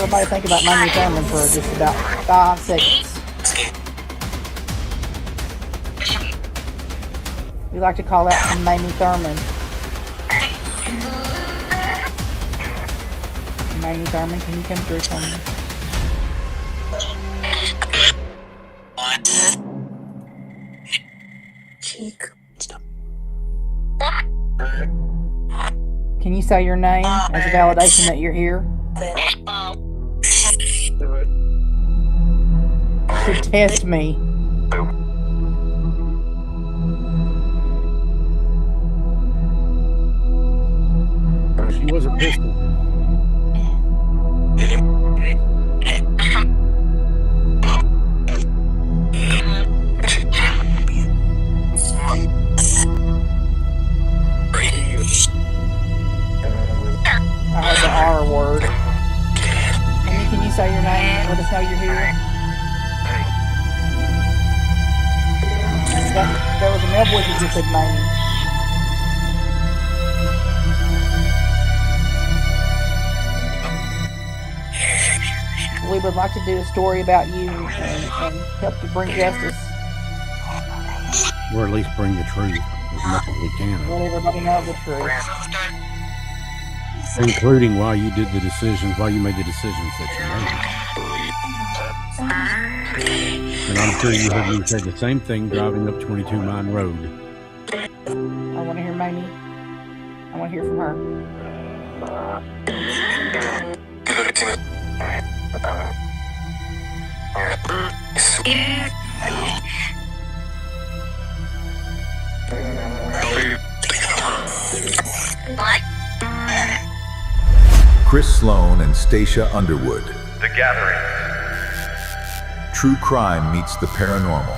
everybody think about Mamie Thurman for just about 5 seconds. We like to call out some Mamie Thurman. Mamie Thurman, can you come through for me? Can you say your name as a validation that you're here? To test me. She was a pistol. I heard the R word. Mamie, can you say your name? Let us know you're here. There was a male voice that just said Mamie. We would like to do a story about you and help to bring justice. Or at least bring the truth as much as we can. Let everybody know the truth. Including why you made the decisions that you made. And I'm sure you heard me say the same thing driving up 22 Mine Road. I want to hear Mamie. I want to hear from her. Chris Slone and Stacia Underwood. The Gathierngs. True crime meets the paranormal.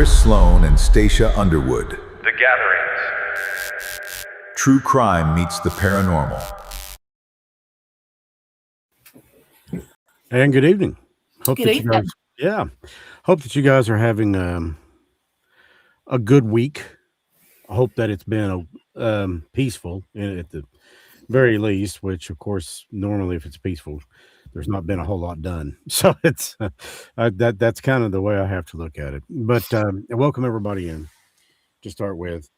Chris Slone and Stacia Underwood. The Gathierngs. True crime meets the paranormal. And good evening. Hope Good that you guys, hope that you guys are having a good week. I hope that it's been peaceful at the very least. Which, of course, normally if it's peaceful, there's not been a whole lot done. So it's that's kind of the way I have to look at it. But welcome everybody in to start with.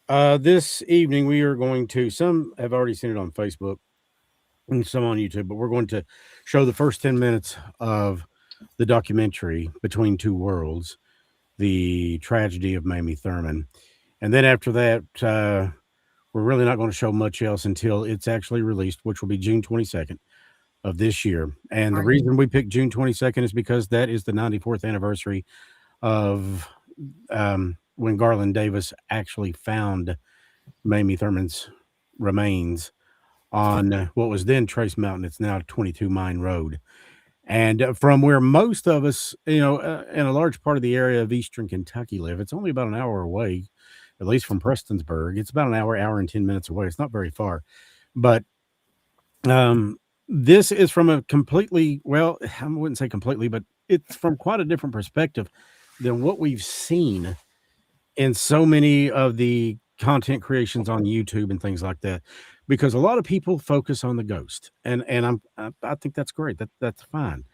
This evening we are going to. Some have already seen it on Facebook and some on YouTube, but we're going to show the first 10 minutes of the documentary Between Two Worlds, the tragedy of Mamie Thurman. And then after that, we're really not going to show much else until it's actually released, which will be June 22nd of this year. And the reason we picked June 22nd is because that is the 94th anniversary of when Garland Davis actually found Mamie Thurman's remains on what was then Trace Mountain. It's now 22 Mine Road. And from where most of us, in a large part of the area of eastern Kentucky live, it's only about an hour away, at least from Prestonsburg. It's about an hour and 10 minutes away. It's not very far. But this is from a completely, well, I wouldn't say completely, but it's from quite a different perspective than what we've seen in so many of the content creations on YouTube and things like that. Because a lot of people focus on the ghost, and I think that's great. That's fine.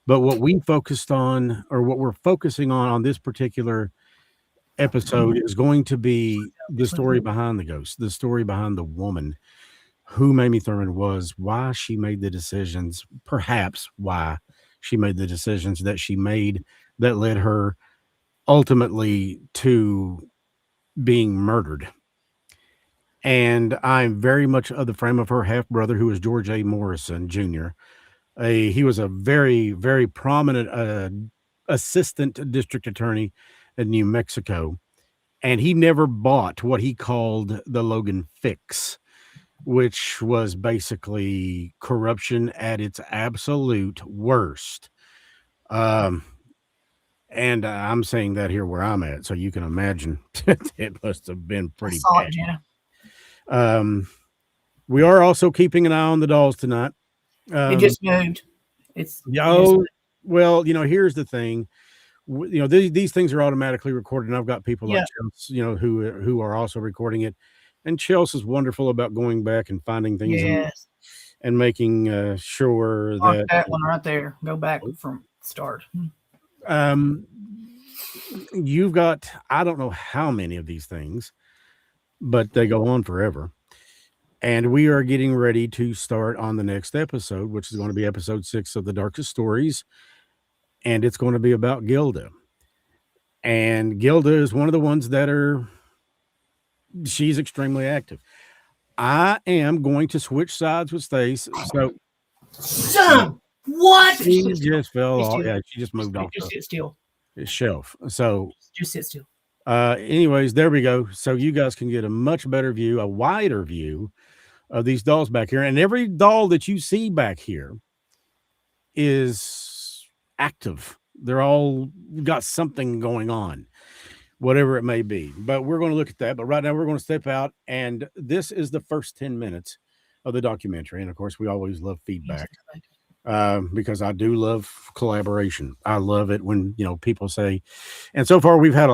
But what we focused on, or what we're focusing on this particular episode, is going to be the story behind the ghost, the story behind the woman, who Mamie Thurman was, why she made the decisions, perhaps why she made the decisions that she made that led her ultimately to being murdered. And I'm very much of the frame of her half brother, who is George A. Morrison Jr. He was a very, very prominent assistant district attorney in New Mexico. And he never bought what he called the Logan fix, which was basically corruption at its absolute worst. And I'm saying that here where I'm at, so you can imagine it must have been pretty bad. Jenna. We are also keeping an eye on the dolls tonight. It just moved. Well, here's the thing. These things are automatically recorded, and I've got people like Chelsea, who are also recording it. And Chelsea's wonderful about going back and finding things and making sure that one right there. Go back from start. You've got, I don't know how many of these things, but they go on forever. And we are getting ready to start on the next episode, which is going to be episode 6 of The Darkest Stories. And it's going to be about Gilda. And Gilda is one of the ones she's extremely active. I am going to switch sides with Stace. So what? She just fell off. Yeah, she just moved off. Just sit still. Shelf. So just sit still. Anyways, there we go. So you guys can get a much better view, a wider view of these dolls back here. And every doll that you see back here is active. They're all got something going on, whatever it may be. But we're going to look at that. But right now we're going to step out. And this is the first 10 minutes of the documentary. And of course, we always love feedback. Because I do love collaboration. I love it when, people say, and so far we've had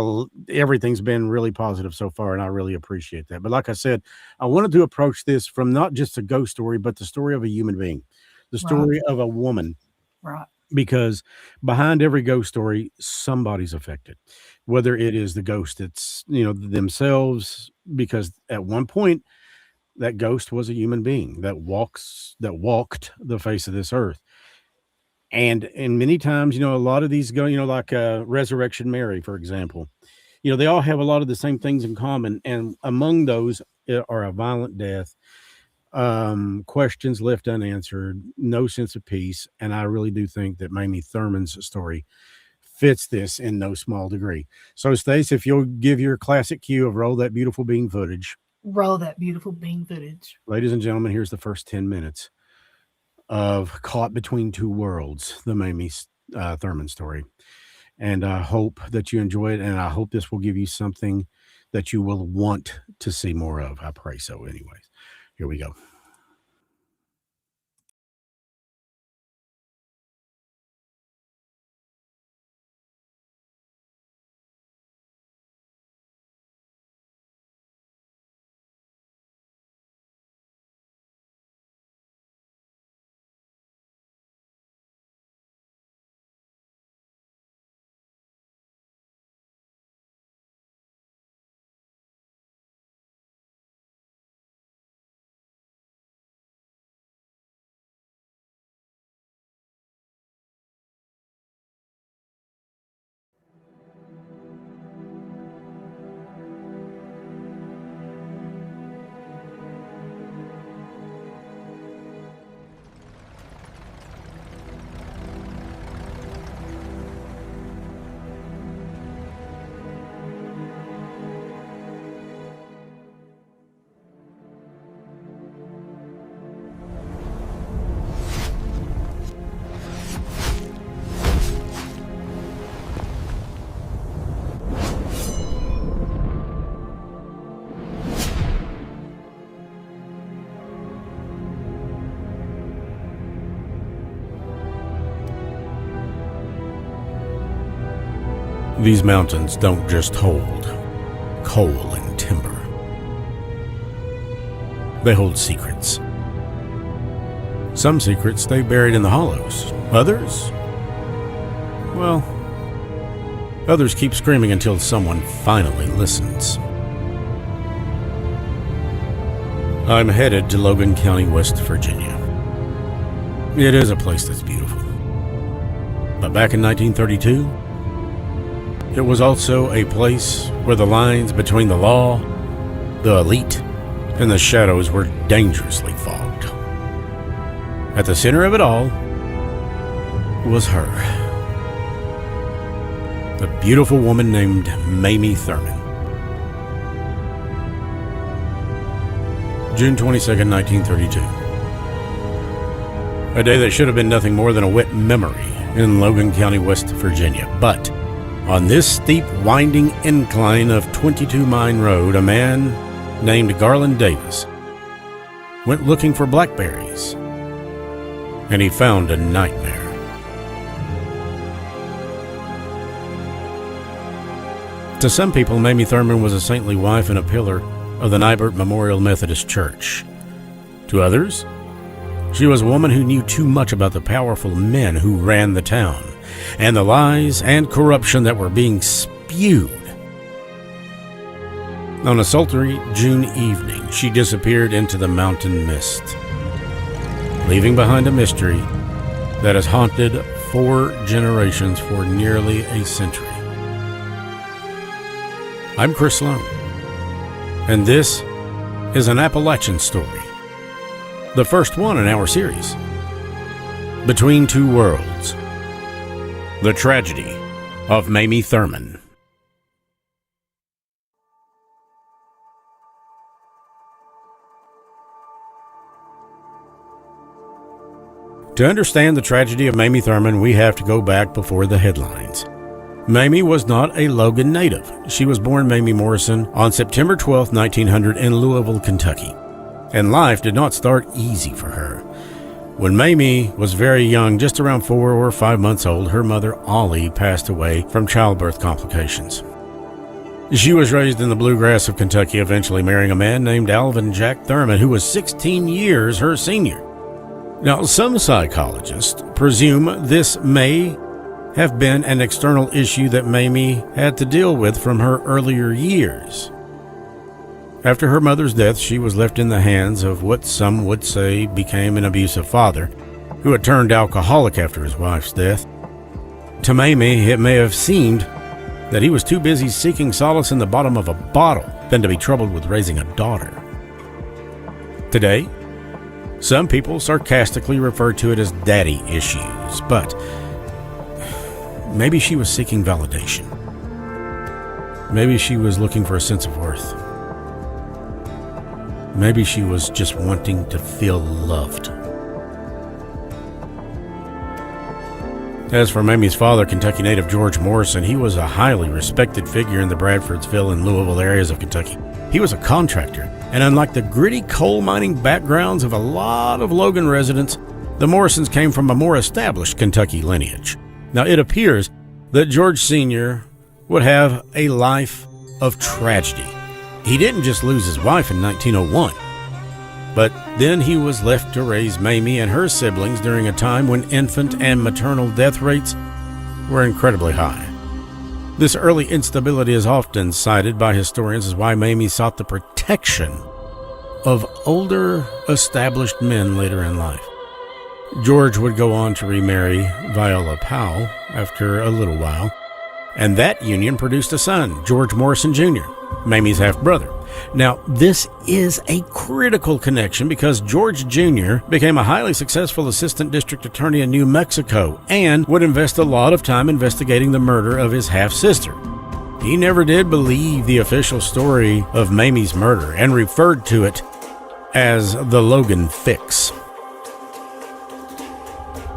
everything's been really positive so far, and I really appreciate that. But like I said, I wanted to approach this from not just a ghost story, but the story of a human being, the story of a woman. Right. Because behind every ghost story, somebody's affected, whether it is the ghost that's, themselves, because at one point, that ghost was a human being that walked the face of this earth. And many times, a lot of these go, like Resurrection Mary, for example, they all have a lot of the same things in common. And among those are a violent death, questions left unanswered, no sense of peace. And I really do think that Mamie Thurman's story fits this in no small degree. So, Stace, if you'll give your classic cue of roll that beautiful bean footage. Roll that beautiful bean footage. Ladies and gentlemen, here's the first 10 minutes of Caught Between Two Worlds, the Mamie Thurman story. And I hope that you enjoy it. And I hope this will give you something that you will want to see more of. I pray so. Anyways, here we go. These mountains don't just hold coal and timber. They hold secrets. Some secrets stay buried in the hollows. Others? Well, others keep screaming until someone finally listens. I'm headed to Logan County, West Virginia. It is a place that's beautiful. But back in 1932, it was also a place where the lines between the law, the elite, and the shadows were dangerously fogged. At the center of it all was her. A beautiful woman named Mamie Thurman. June 22nd, 1932. A day that should have been nothing more than a wet memory in Logan County, West Virginia. But on this steep, winding incline of 22 Mine Road, a man named Garland Davis went looking for blackberries, and he found a nightmare. To some people, Mamie Thurman was a saintly wife and a pillar of the Nibert Memorial Methodist Church. To others, she was a woman who knew too much about the powerful men who ran the town and the lies and corruption that were being spewed. On a sultry June evening, she disappeared into the mountain mist, leaving behind a mystery that has haunted 4 generations for nearly a century. I'm Chris Slone, and this is an Appalachian story, the first one in our series, Between Two Worlds, the tragedy of Mamie Thurman. To understand the tragedy of Mamie Thurman, we have to go back before the headlines. Mamie was not a Logan native. She was born Mamie Morrison on September 12, 1900 in Louisville, Kentucky. And life did not start easy for her. When Mamie was very young, just around 4 or 5 months old, her mother, Ollie, passed away from childbirth complications. She was raised in the bluegrass of Kentucky, eventually marrying a man named Alvin Jack Thurman, who was 16 years her senior. Now, some psychologists presume this may have been an external issue that Mamie had to deal with from her earlier years. After her mother's death, she was left in the hands of what some would say became an abusive father, who had turned alcoholic after his wife's death. To Mamie, it may have seemed that he was too busy seeking solace in the bottom of a bottle than to be troubled with raising a daughter. Today, some people sarcastically refer to it as daddy issues, but maybe she was seeking validation. Maybe she was looking for a sense of worth. Maybe she was just wanting to feel loved. As for Mamie's father, Kentucky native George Morrison, he was a highly respected figure in the Bradfordsville and Louisville areas of Kentucky. He was a contractor, and unlike the gritty coal mining backgrounds of a lot of Logan residents, the Morrisons came from a more established Kentucky lineage. Now, it appears that George Sr. would have a life of tragedy. He didn't just lose his wife in 1901, but then he was left to raise Mamie and her siblings during a time when infant and maternal death rates were incredibly high. This early instability is often cited by historians as why Mamie sought the protection of older, established men later in life. George would go on to remarry Viola Powell after a little while, and that union produced a son, George Morrison Jr., Mamie's half-brother. Now, this is a critical connection because George Jr. became a highly successful assistant district attorney in New Mexico and would invest a lot of time investigating the murder of his half-sister. He never did believe the official story of Mamie's murder and referred to it as the Logan fix.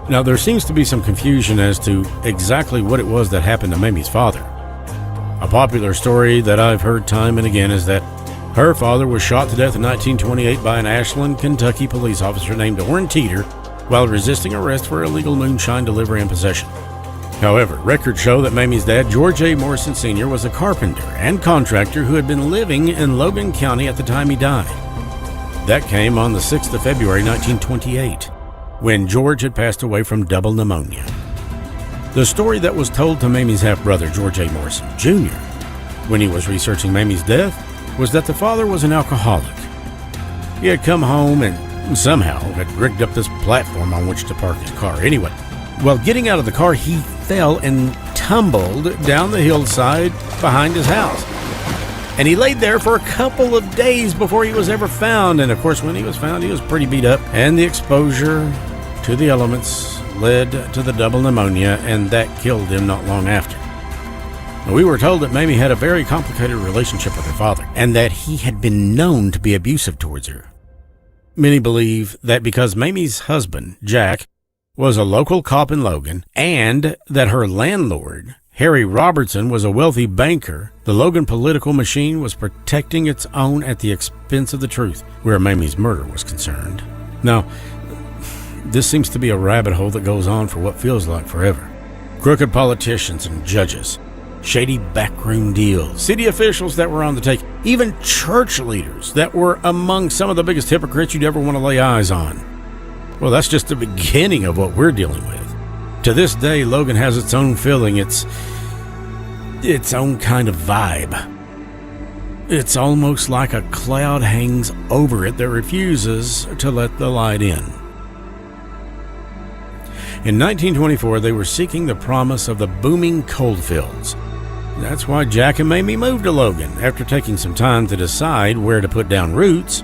Now, there seems to be some confusion as to exactly what it was that happened to Mamie's father. A popular story that I've heard time and again is that her father was shot to death in 1928 by an Ashland, Kentucky police officer named Orrin Teeter while resisting arrest for illegal moonshine delivery and possession. However, records show that Mamie's dad, George A. Morrison Sr., was a carpenter and contractor who had been living in Logan County at the time he died. That came on the 6th of February 1928, when George had passed away from double pneumonia. The story that was told to Mamie's half-brother, George A. Morrison Jr., when he was researching Mamie's death, was that the father was an alcoholic. He had come home and somehow had rigged up this platform on which to park his car. Anyway, while getting out of the car, he fell and tumbled down the hillside behind his house. And he laid there for a couple of days before he was ever found. And of course, when he was found, he was pretty beat up. And the exposure to the elements led to the double pneumonia, and that killed him not long after. We were told that Mamie had a very complicated relationship with her father, and that he had been known to be abusive towards her. Many believe that because Mamie's husband, Jack, was a local cop in Logan, and that her landlord, Harry Robertson, was a wealthy banker, the Logan political machine was protecting its own at the expense of the truth, where Mamie's murder was concerned. Now, this seems to be a rabbit hole that goes on for what feels like forever. Crooked politicians and judges, shady backroom deals, city officials that were on the take, even church leaders that were among some of the biggest hypocrites you'd ever want to lay eyes on. Well, that's just the beginning of what we're dealing with. To this day, Logan has its own feeling, its own kind of vibe. It's almost like a cloud hangs over it that refuses to let the light in. In 1924, they were seeking the promise of the booming coalfields. That's why Jack and Mamie moved to Logan after taking some time to decide where to put down roots.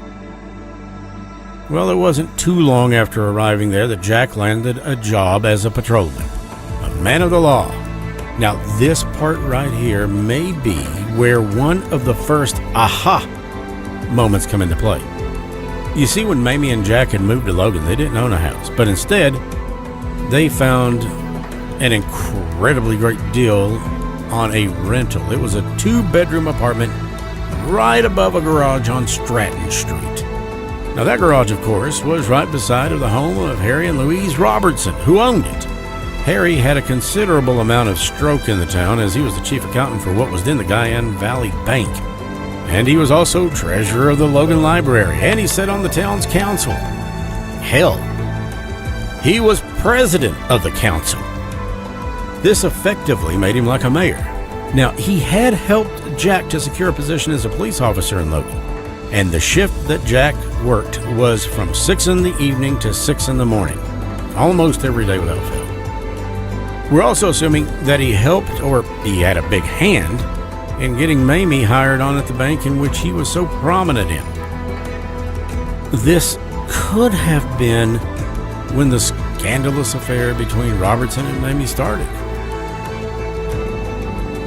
Well, it wasn't too long after arriving there that Jack landed a job as a patrolman, a man of the law. Now, this part right here may be where one of the first aha moments come into play. You see, when Mamie and Jack had moved to Logan, they didn't own a house, but instead, they found an incredibly great deal on a rental. It was a 2-bedroom apartment right above a garage on Stratton Street. Now, that garage, of course, was right beside of the home of Harry and Louise Robertson, who owned it. Harry had a considerable amount of stroke in the town, as he was the chief accountant for what was then the Guyan Valley Bank. And he was also treasurer of the Logan Library, and he sat on the town's council. Hell, he was president of the council. This effectively made him like a mayor. Now, he had helped Jack to secure a position as a police officer in Logan, and the shift that Jack worked was from 6 in the evening to 6 in the morning, almost every day without fail. We're also assuming that he helped, or he had a big hand, in getting Mamie hired on at the bank in which he was so prominent in. This could have been when the scandalous affair between Robertson and Mamie started.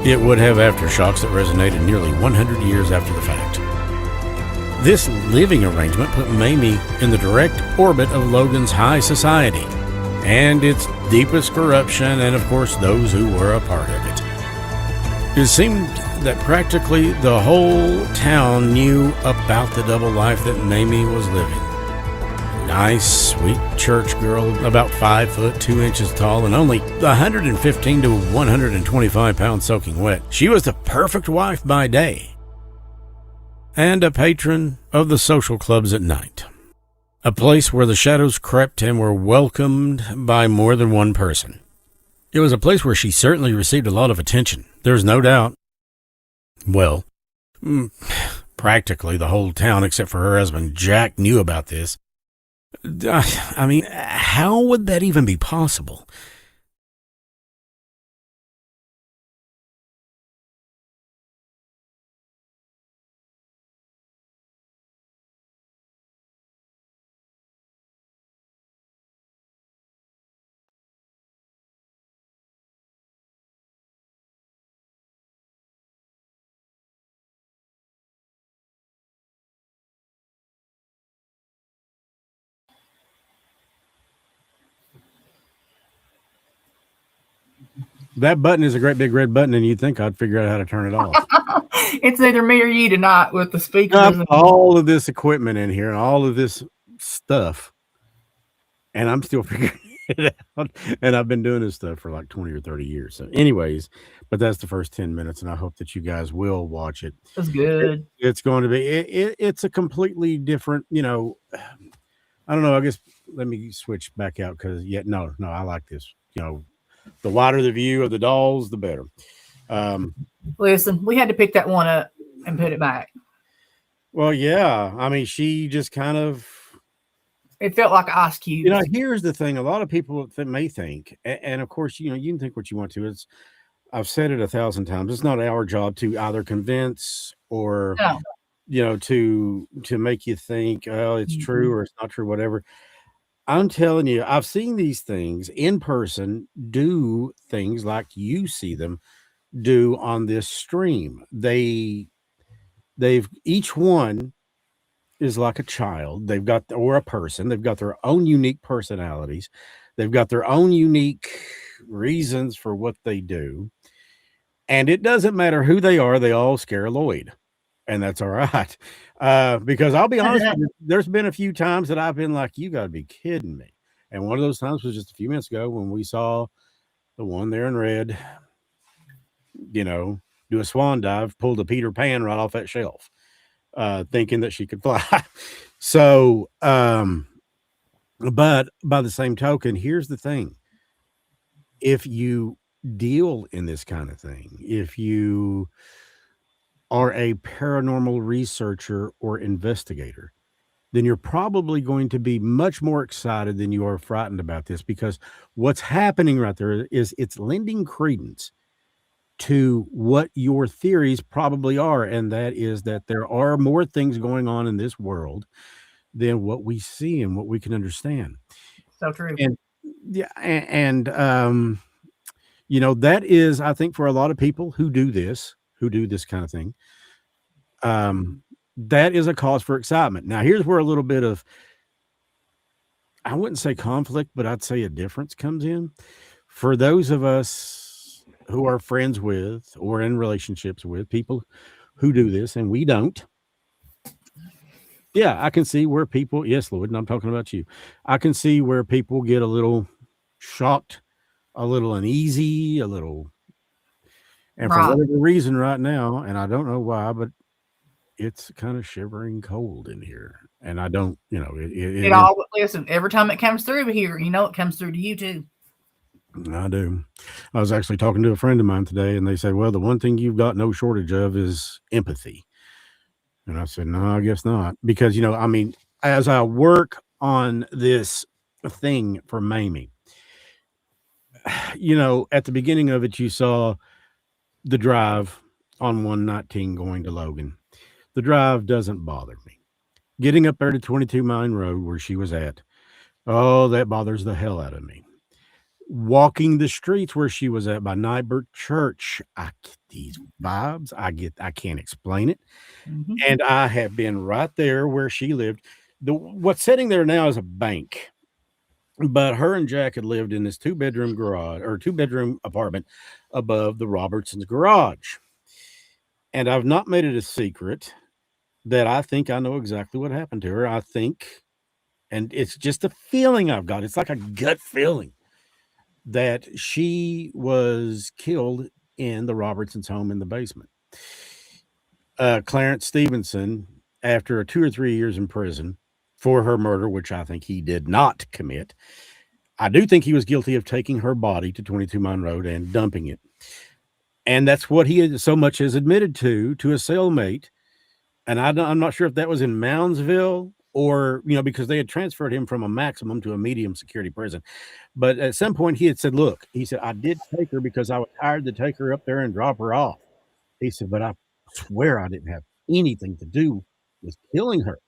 It would have aftershocks that resonated nearly 100 years after the fact. This living arrangement put Mamie in the direct orbit of Logan's high society, and its deepest corruption, and of course those who were a part of it. It seemed that practically the whole town knew about the double life that Mamie was living. Nice, sweet church girl, about 5 foot 2 inches tall and only 115 to 125 pounds soaking wet. She was the perfect wife by day and a patron of the social clubs at night. A place where the shadows crept and were welcomed by more than one person. It was a place where she certainly received a lot of attention. There's no doubt. Well, practically the whole town except for her husband Jack knew about this. I mean, how would that even be possible? That button is a great big red button, and you'd think I'd figure out how to turn it off. It's either me or you tonight with the speakers. All of this equipment in here, and all of this stuff, and I'm still figuring it out. And I've been doing this stuff for like 20 or 30 years. So, anyways, but that's the first 10 minutes, and I hope that you guys will watch it. That's good. It's going to be. It's a completely different. I don't know. I guess let me switch back out because no, I like this. The wider the view of the dolls, the better. Listen, we had to pick that one up and put it back. Well, yeah. I mean, she just kind of. It felt like ice cube. Here's the thing. A lot of people may think, and of course, you can think what you want to. I've said it 1,000 times. It's not our job to either convince or, to make you think, oh, it's true or it's not true, whatever. I'm telling you, I've seen these things in person do things like you see them do on this stream. They've each one is like a child. Or a person. They've got their own unique personalities. They've got their own unique reasons for what they do. And it doesn't matter who they are. They all scare Lloyd. And that's all right. Because I'll be honest with you, there's been a few times that I've been like, you got to be kidding me. And one of those times was just a few minutes ago when we saw the one there in red, do a swan dive, pull the Peter Pan right off that shelf, thinking that she could fly. So, but by the same token, here's the thing. If you deal in this kind of thing, if you are a paranormal researcher or investigator, then you're probably going to be much more excited than you are frightened about this, because what's happening right there is it's lending credence to what your theories probably are, and that is that there are more things going on in this world than what we see and what we can understand. So true. And that is, I think, for a lot of people who do this kind of thing, that is a cause for excitement. Now, here's where a little bit of, I wouldn't say conflict, but I'd say a difference comes in. For those of us who are friends with or in relationships with people who do this, and we don't. Yeah, I can see where people, yes, Lloyd, and I'm talking about you. I can see where people get a little shocked, a little uneasy, and for whatever reason right now, and I don't know why, but it's kind of shivering cold in here. And I don't, listen, every time it comes through here, it comes through to you too. I do. I was actually talking to a friend of mine today, and they said, well, the one thing you've got no shortage of is empathy. And I said, no, I guess not. Because, as I work on this thing for Mamie, at the beginning of it, you saw the drive on 119 going to Logan. The drive doesn't bother me. Getting up there to 22 Mine Road where she was at, oh, that bothers the hell out of me. Walking the streets where she was at by Nybert Church, I get these vibes. I can't explain it. Mm-hmm. And I have been right there where she lived. What's sitting there now is a bank. But her and Jack had lived in this 2-bedroom garage or 2-bedroom apartment above the Robertsons' garage. And I've not made it a secret that I think I know exactly what happened to her. I think, and it's just a feeling I've got. It's like a gut feeling that she was killed in the Robertsons' home in the basement. Clarence Stevenson, after 2 or 3 years in prison for her murder, which I think he did not commit, I do think he was guilty of taking her body to 22 Mine Road and dumping it. And that's what he had so much as admitted to a cellmate. And I'm not sure if that was in Moundsville or, because they had transferred him from a maximum to a medium security prison. But at some point he had said, look, he said, I did take her because I was tired to take her up there and drop her off. He said, but I swear I didn't have anything to do with killing her.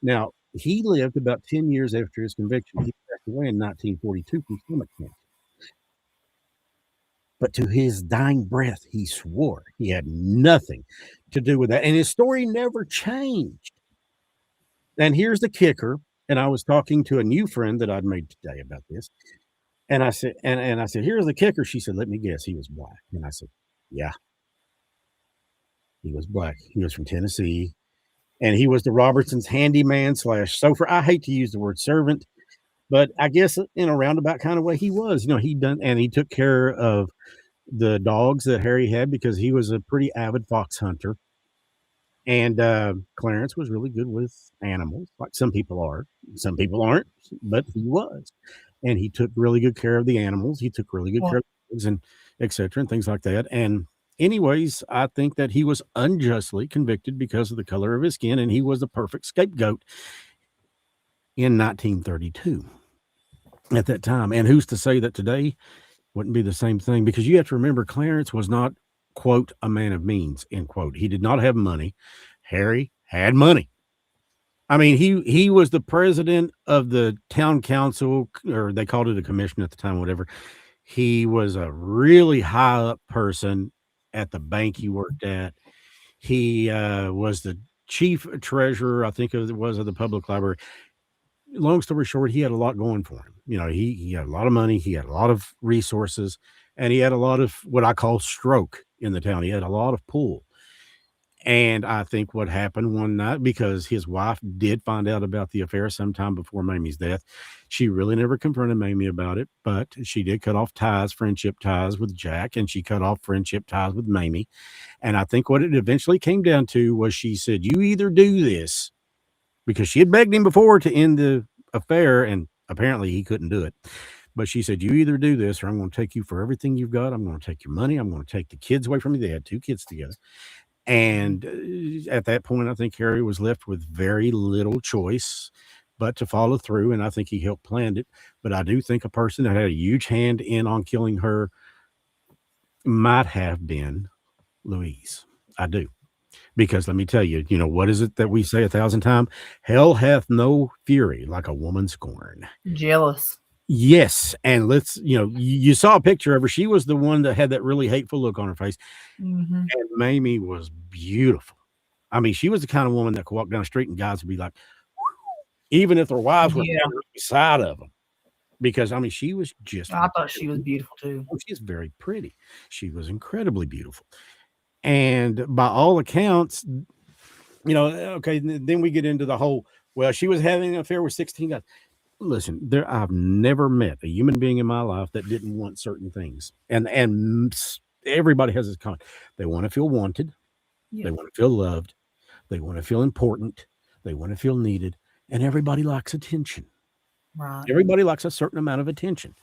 Now, he lived about 10 years after his conviction. He passed away in 1942 from stomach cancer. But to his dying breath, he swore he had nothing to do with that. And his story never changed. And here's the kicker. And I was talking to a new friend that I'd made today about this. And I said, and I said, here's the kicker. She said, let me guess, he was black. And I said, yeah, he was black. He was from Tennessee. And he was the Robertsons' handyman / chauffeur. I hate to use the word servant, but I guess in a roundabout kind of way he was. He took care of the dogs that Harry had because he was a pretty avid fox hunter. And Clarence was really good with animals, like some people are. Some people aren't, but he was. And he took really good care of the animals. He took really good care of the dogs and et cetera and things like that. And anyways, I think that he was unjustly convicted because of the color of his skin, and he was the perfect scapegoat in 1932 at that time. And who's to say that today wouldn't be the same thing? Because you have to remember, Clarence was not, quote, a man of means, end quote. He did not have money. Harry had money. I mean, he was the president of the town council, or they called it a commission at the time, whatever. He was a really high up person at the bank he worked at. He was the chief treasurer, I think it was, of the public library. Long story short, he had a lot going for him. He had a lot of money, he had a lot of resources, and he had a lot of what I call stroke in the town. He had a lot of pull. And I think what happened one night, because his wife did find out about the affair sometime before Mamie's death, she really never confronted Mamie about it, but she did cut off friendship ties with Jack, and she cut off friendship ties with Mamie. And I think what it eventually came down to was she said, you either do this, because she had begged him before to end the affair, and apparently he couldn't do it. But she said, you either do this or I'm going to take you for everything you've got. I'm going to take your money. I'm going to take the kids away from you. They had 2 kids together. And at that point, I think Harry was left with very little choice but to follow through. And I think he helped plan it. But I do think a person that had a huge hand in on killing her might have been Louise. I do. Because let me tell you, what is it that we say 1,000 times? Hell hath no fury like a woman scorned. Jealous. Yes. And you saw a picture of her. She was the one that had that really hateful look on her face. Mm-hmm. And Mamie was beautiful. I mean, she was the kind of woman that could walk down the street and guys would be like, even if their wives were beside of them. Because, I mean, she was just. I thought she was beautiful too. Oh, she's very pretty. She was incredibly beautiful. And by all accounts, okay, then we get into the whole, well, she was having an affair with 16 guys. Listen, I've never met a human being in my life that didn't want certain things. And everybody has this comment. They want to feel wanted. Yeah. They want to feel loved. They want to feel important. They want to feel needed. And everybody likes attention. Right. Everybody likes a certain amount of attention.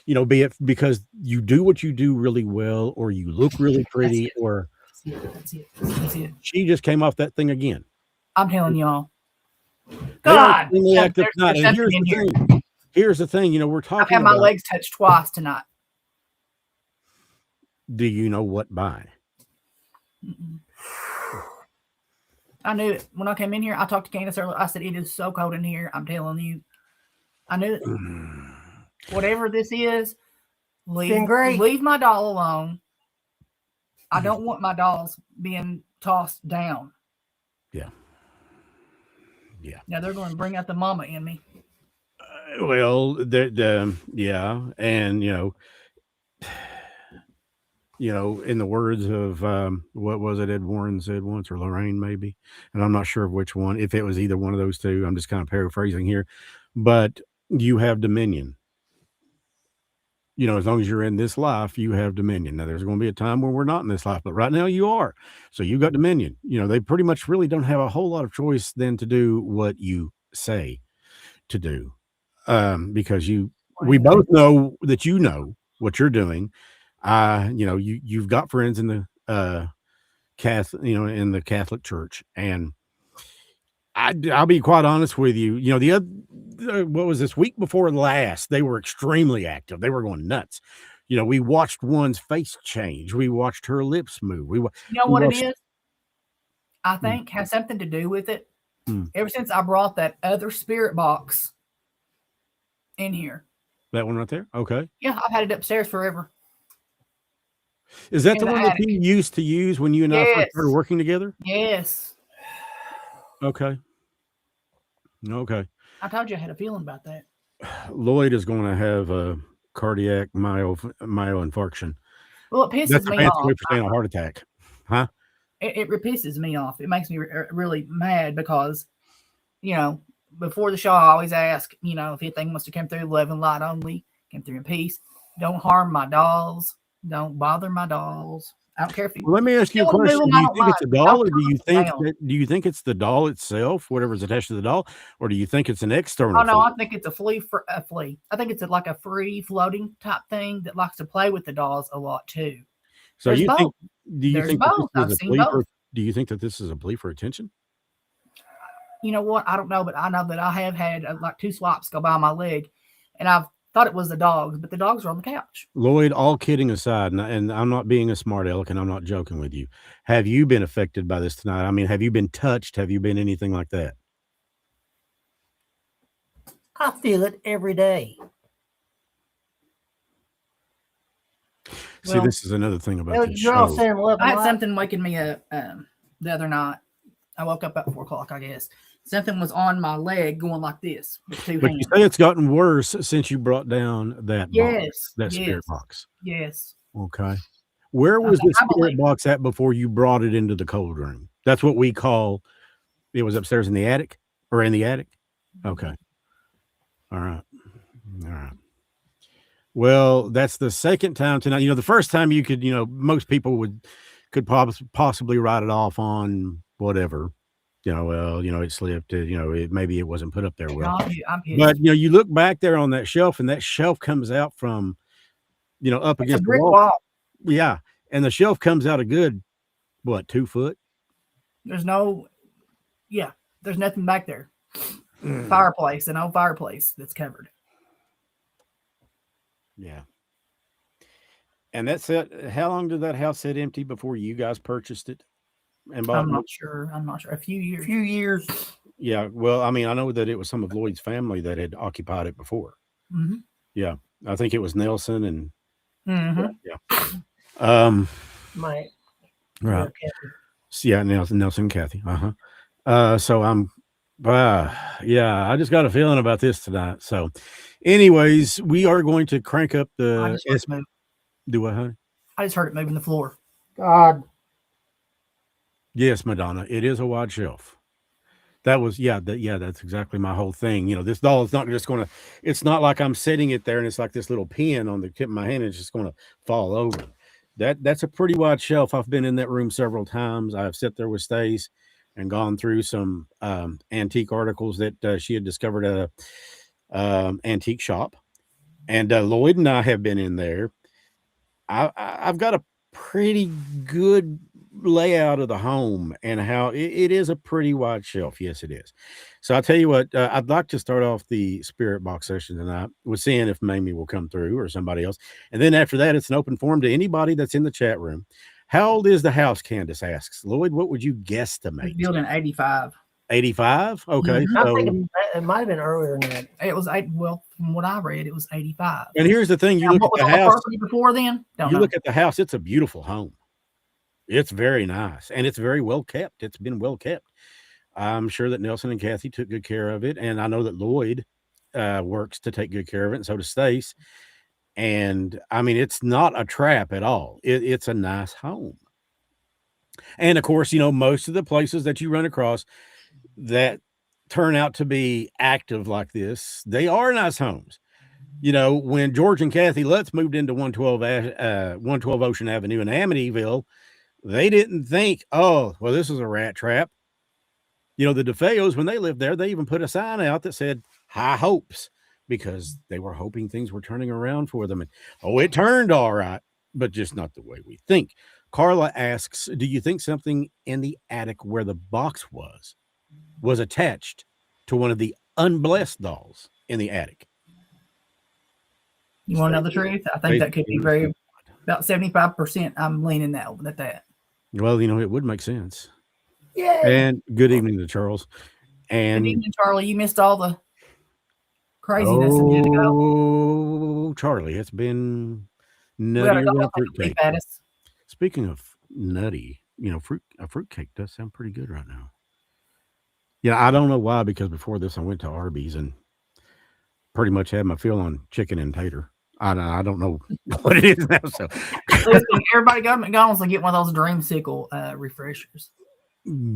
Be it because you do what you do really well, or you look really pretty, or that's it. She just came off that thing again. I'm telling y'all. God, here's the thing. We're talking. I've had my legs touched twice tonight. Do you know what by? Mm-mm. I knew it when I came in here. I talked to Candace earlier. I said, "It is so cold in here." I'm telling you, I knew it. Whatever this is, leave my doll alone. I don't want my dolls being tossed down. Yeah. Yeah. Now they're going to bring out the mama in me. Well, yeah, and in the words of what was it Ed Warren said once, or Lorraine maybe, and I'm not sure of which one. If it was either one of those two, I'm just kind of paraphrasing here, but you have dominion. As long as you're in this life, you have dominion. Now, there's going to be a time where we're not in this life, but right now you are. So you got dominion. They pretty much really don't have a whole lot of choice than to do what you say to do, because we both know that what you're doing. You've got friends in the in the Catholic Church, and I'll be quite honest with you. The other, what was this week before last? They were extremely active. They were going nuts. We watched one's face change. We watched her lips move. You know what it is? I think has something to do with it. Ever since I brought that other spirit box in here. That one right there? Okay. Yeah, I've had it upstairs forever. Is that the one that you used to use when you and I first started working together? Yes. Okay. I told you I had a feeling about that. Lloyd is going to have a cardiac myoinfarction. Well, it pisses That's me a fancy off. way for saying a heart attack. Huh? It pisses me off. It makes me really mad because, before the show, I always ask, if anything wants to come through, love and light only, come through in peace. Don't harm my dolls. Don't bother my dolls. I don't care if you. Well, let me ask you a question. Do you think it's a doll, or do you think it's the doll itself, whatever's attached to the doll, or do you think it's an external? Oh no, I think it's a flea. I think it's like a free floating type thing that likes to play with the dolls a lot too. So There's you both. think? Do you There's think both. This I've is a seen plea both. do you think that this is a plea for attention? You know what? I don't know, but I know that I have had like 2 swipes go by my leg, and I've thought it was the dogs, but the dogs are on the couch. Lloyd, all kidding aside, and I'm not being a smart aleck, and I'm not joking with you. Have you been affected by this tonight? I mean, have you been touched? Have you been anything like that? I feel it every day. See, this is another thing about this show. I had something waking me up the other night. I woke up at 4 o'clock, I guess. Something was on my leg going like this with 2 hands. You say it's gotten worse since you brought down that spirit box. Yes. Okay. Where was the spirit box at before you brought it into the cold room? That's what we call it. Was upstairs in the attic or in the attic? Okay. All right. Well, that's the second time tonight. The first time you could, most people could possibly write it off on whatever. It slipped. Maybe it wasn't put up there well. But you look back there on that shelf, and that shelf comes out from, up against the wall. Yeah, and the shelf comes out a good, 2 foot? There's nothing back there. Fireplace, an old fireplace that's covered. Yeah. And that's it. How long did that house sit empty before you guys purchased it? And I'm not sure. A few years. Yeah. Well, I mean, I know that it was some of Lloyd's family that had occupied it before. Mm-hmm. Yeah. I think it was Nelson and My right. Yeah, Nelson and Kathy. So I'm I just got a feeling about this tonight. So anyways, we are going to crank up the do what, honey? I just heard it moving the floor. God. Yes, Madonna. It is a wide shelf. That was that's exactly my whole thing. This doll is not just gonna, it's not like I'm setting it there and it's like this little pin on the tip of my hand and it's just gonna fall over. That's a pretty wide shelf. I've been in that room several times. I've sat there with Stace and gone through some antique articles that she had discovered at a antique shop. And Lloyd and I have been in there. I've got a pretty good layout of the home and how it is a pretty wide shelf. Yes, it is. So I'll tell you what, I'd like to start off the spirit box session tonight with seeing if Mamie will come through or somebody else. And then after that, it's an open forum to anybody that's in the chat room. How old is the house? Candace asks. Lloyd, what would you guesstimate? Built in 85. 85? Okay. I think it might have been earlier than that. It was from what I read, it was 85. And here's the thing: you look at the house before then. Look at the house; it's a beautiful home. It's very nice, and it's very well kept. It's been well kept. I'm sure that Nelson and Kathy took good care of it, and I know that Lloyd works to take good care of it, and so does Stace. And I mean, it's not a trap at all. It's a nice home. And of course, most of the places that you run across that turn out to be active like this, they are nice homes. When George and Kathy Lutz moved into 112 Ocean Avenue in Amityville, they didn't think, oh, well, this is a rat trap. The DeFeos, when they lived there, they even put a sign out that said high hopes, because they were hoping things were turning around for them. And, it turned all right, but just not the way we think. Carla asks, do you think something in the attic where the box was attached to one of the unblessed dolls in the attic? You want to know the truth? I think that could be about 75%. I'm leaning at that. Well, it would make sense. Yeah. And good evening to Charles. And good evening, Charlie. You missed all the craziness a minute ago. Oh, Charlie, it's been nuttier than fruitcake. Speaking of nutty, a fruitcake does sound pretty good right now. Yeah, I don't know why, because before this I went to Arby's and pretty much had my fill on chicken and tater. I don't know what it is now. So listen, everybody go to McDonald's and get one of those Dreamsicle refreshers.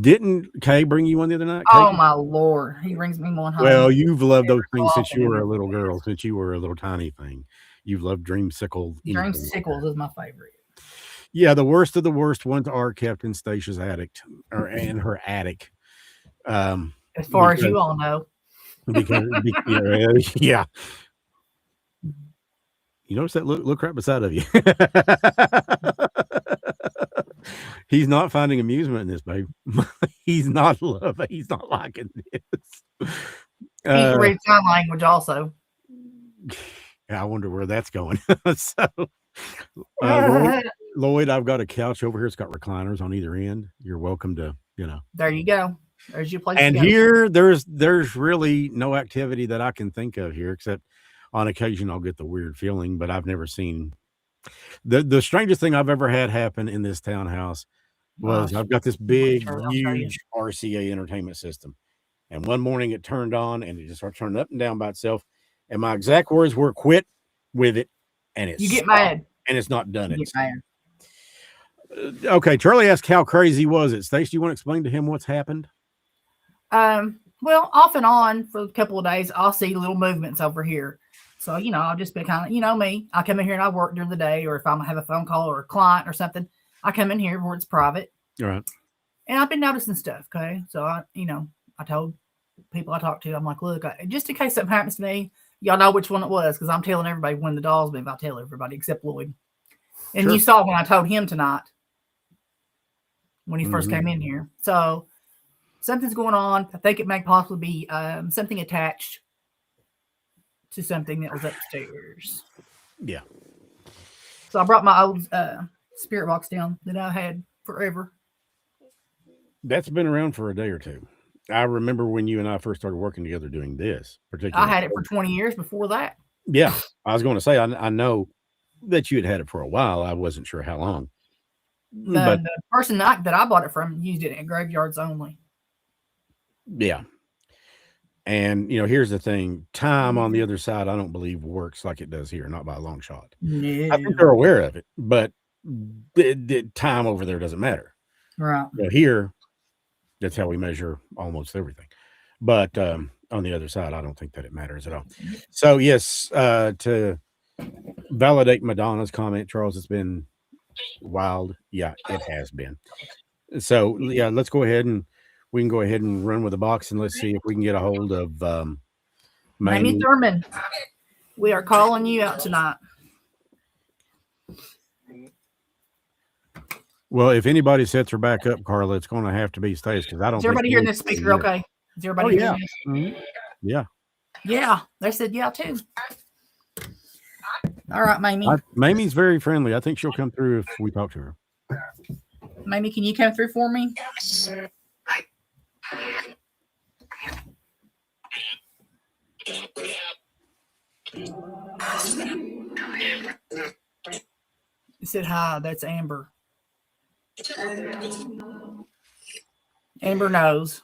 Didn't Kay bring you one the other night? Kay? Oh my Lord, he brings me one home. Well, you've loved those things since you were a little girl, since you were a little tiny thing. You've loved Dreamsicle. Dreamsicles is my favorite. Yeah, the worst of the worst ones are kept in Stacia's attic, or in her attic. As far as you all know. Yeah. You notice that look right beside of you. He's not finding amusement in this, babe. He's not liking this. He can read sign language also. I wonder where that's going. Lloyd, I've got a couch over here. It's got recliners on either end. You're welcome to, There you go. There's your place. And here, there's really no activity that I can think of here, except on occasion I'll get the weird feeling, but I've never seen the strangest thing I've ever had happen in this townhouse was I've got this big, huge RCA entertainment system. And one morning it turned on and it just started turning up and down by itself. And my exact words were, quit with it. And you get mad. And it's not done. Get mad. Okay. Charlie asked, how crazy was it? Stace, do you want to explain to him what's happened? Well, off and on for a couple of days, I'll see little movements over here. So, I'll just be kind of, me. I come in here and I work during the day, or if I have a phone call or a client or something, I come in here where it's private. All right. And I've been noticing stuff. Okay. So I told people I talked to, I'm like, look, just in case something happens to me, y'all know which one it was. Cause I'm telling everybody when the dolls move, I'll tell everybody except Lloyd. And you saw when I told him tonight when he first came in here. So something's going on. I think it may possibly be something attached to something that was upstairs. Yeah. So I brought my old spirit box down that I had forever. That's been around for a day or two. I remember when you and I first started working together doing this particular. I had it for 20 years before that. Yeah. I was going to say, I know that you had it for a while. I wasn't sure how long. The person that I bought it from used it in graveyards only. Yeah. And, here's the thing. Time on the other side, I don't believe works like it does here, not by a long shot. No. I think they're aware of it, but the time over there doesn't matter. Right. Here, that's how we measure almost everything. But on the other side, I don't think that it matters at all. So, yes, to validate Madonna's comment, Charles, it's been wild. Yeah, it has been. So, yeah, let's go ahead and we can go ahead and run with the box and let's see if we can get a hold of Mamie Thurman. We are calling you out tonight. Well, if anybody sets her back up, Carla, it's going to have to be Stace, because I don't. Is everybody hearing this speaker? Okay. Is everybody hearing this? Mm-hmm. Yeah. Yeah. They said yeah too. All right, Mamie. Mamie's very friendly. I think she'll come through if we talk to her. Mamie, can you come through for me? He said hi. That's Amber. Amber knows.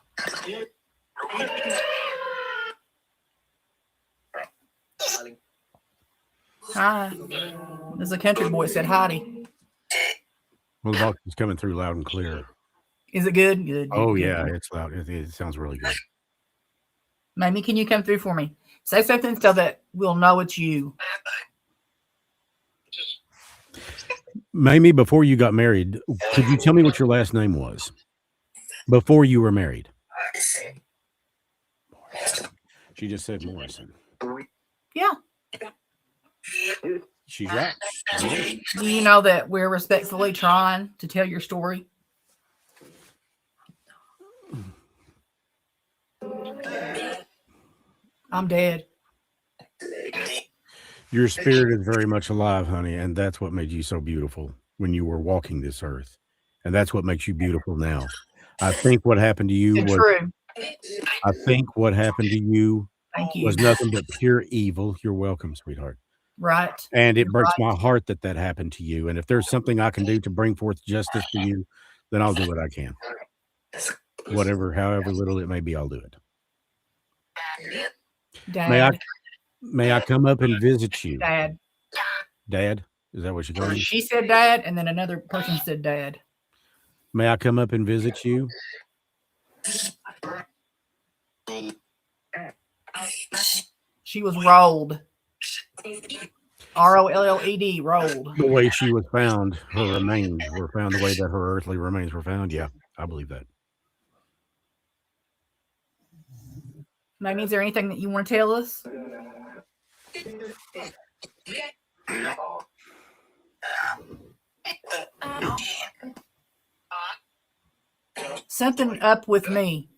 Hi. There's a country boy said howdy. Well, the box is coming through loud and clear. Is it good? Good. Oh, good, yeah, good. it's loud. It sounds really good. Mamie, can you come through for me? Say something so that we'll know it's you. Mamie, before you got married, could you tell me what your last name was? Before you were married. She just said Morrison. Yeah. She's right. Do you know that we're respectfully trying to tell your story? I'm dead. Your spirit is very much alive, honey, and that's what made you so beautiful when you were walking this earth. And that's what makes you beautiful now. I think what happened to you It's was true. I think what happened to you Thank you. was nothing but pure evil. You're welcome, sweetheart. Right. And it You're breaks right. my heart that that happened to you. And if there's something I can do to bring forth justice for you, then I'll do what I can. Whatever, however little it may be, I'll do it. Dad. May I come up and visit you? Dad. Dad? Is that what you call me? She said dad, and then another person said dad. May I come up and visit you? She was rolled. ROLLED, rolled. The way she was found, her remains were found the way that her earthly remains were found. Yeah, I believe that. Mamie, is there anything that you want to tell us? Something up with me.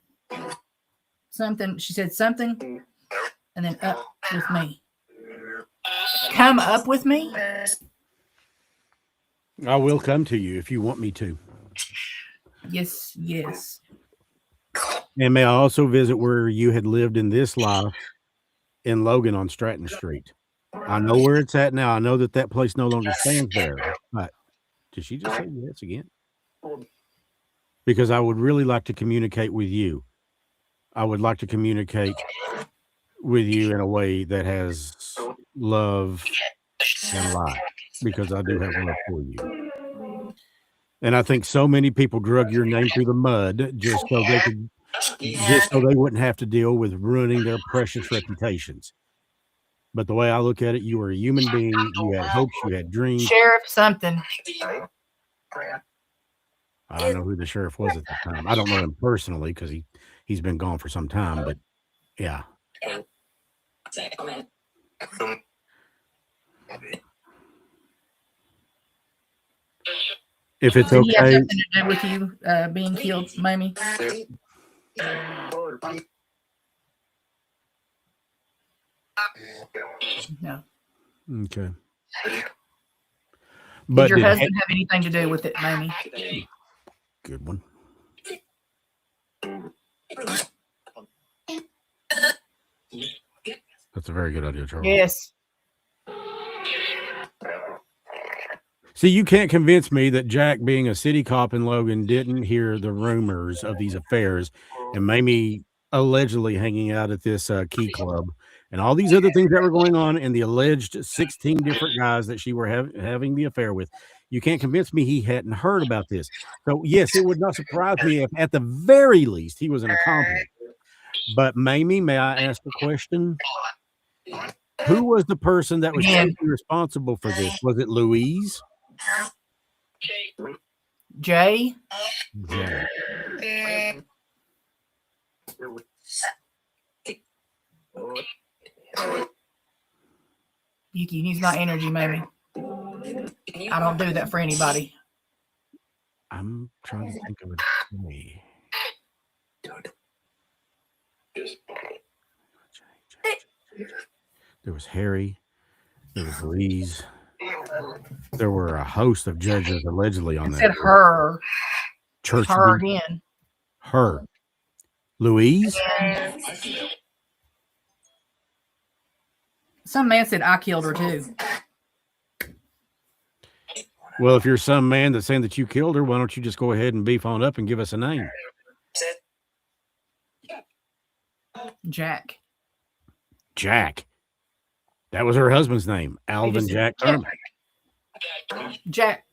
Something, she said something, and then up with me. Come up with me? I will come to you if you want me to. Yes, yes. And may I also visit where you had lived in this life in Logan on Stratton Street? I know where it's at now. I know that that place no longer stands there. But did she just say yes again? Because I would really like to communicate with you. I would like to communicate with you in a way that has love and light, because I do have love for you. And I think so many people drug your name through the mud just so they wouldn't have to deal with ruining their precious reputations. But the way I look at it, you were a human being. You had hopes, you had dreams. Sheriff something. I don't know who the sheriff was at the time. I don't know him personally because he's been gone for some time, but yeah. If it's Did he have okay, something to do with you being killed, Mamie? No. okay. Did your husband have anything to do with it, Mamie? Good one. That's a very good idea, Charles. Yes. See, you can't convince me that Jack, being a city cop in Logan, didn't hear the rumors of these affairs and Mamie allegedly hanging out at this key club and all these other things that were going on, and the alleged 16 different guys that she were having the affair with. You can't convince me he hadn't heard about this. So, yes, it would not surprise me if at the very least he was an accomplice. But, Mamie, may I ask a question? Who was the person that was responsible for this? Was it Louise? Jay? Jay. You can use my energy, Mamie. I don't do that for anybody. I'm trying to think of it. Me. There was Harry. There was Louise. There were a host of judges allegedly on that. Said her. Church. Her again. Her. Louise? Some man said I killed her too. Well, if you're some man that's saying that you killed her, why don't you just go ahead and beef on up and give us a name? Jack. Jack. That was her husband's name, Alvin Jack Thurman. Jack.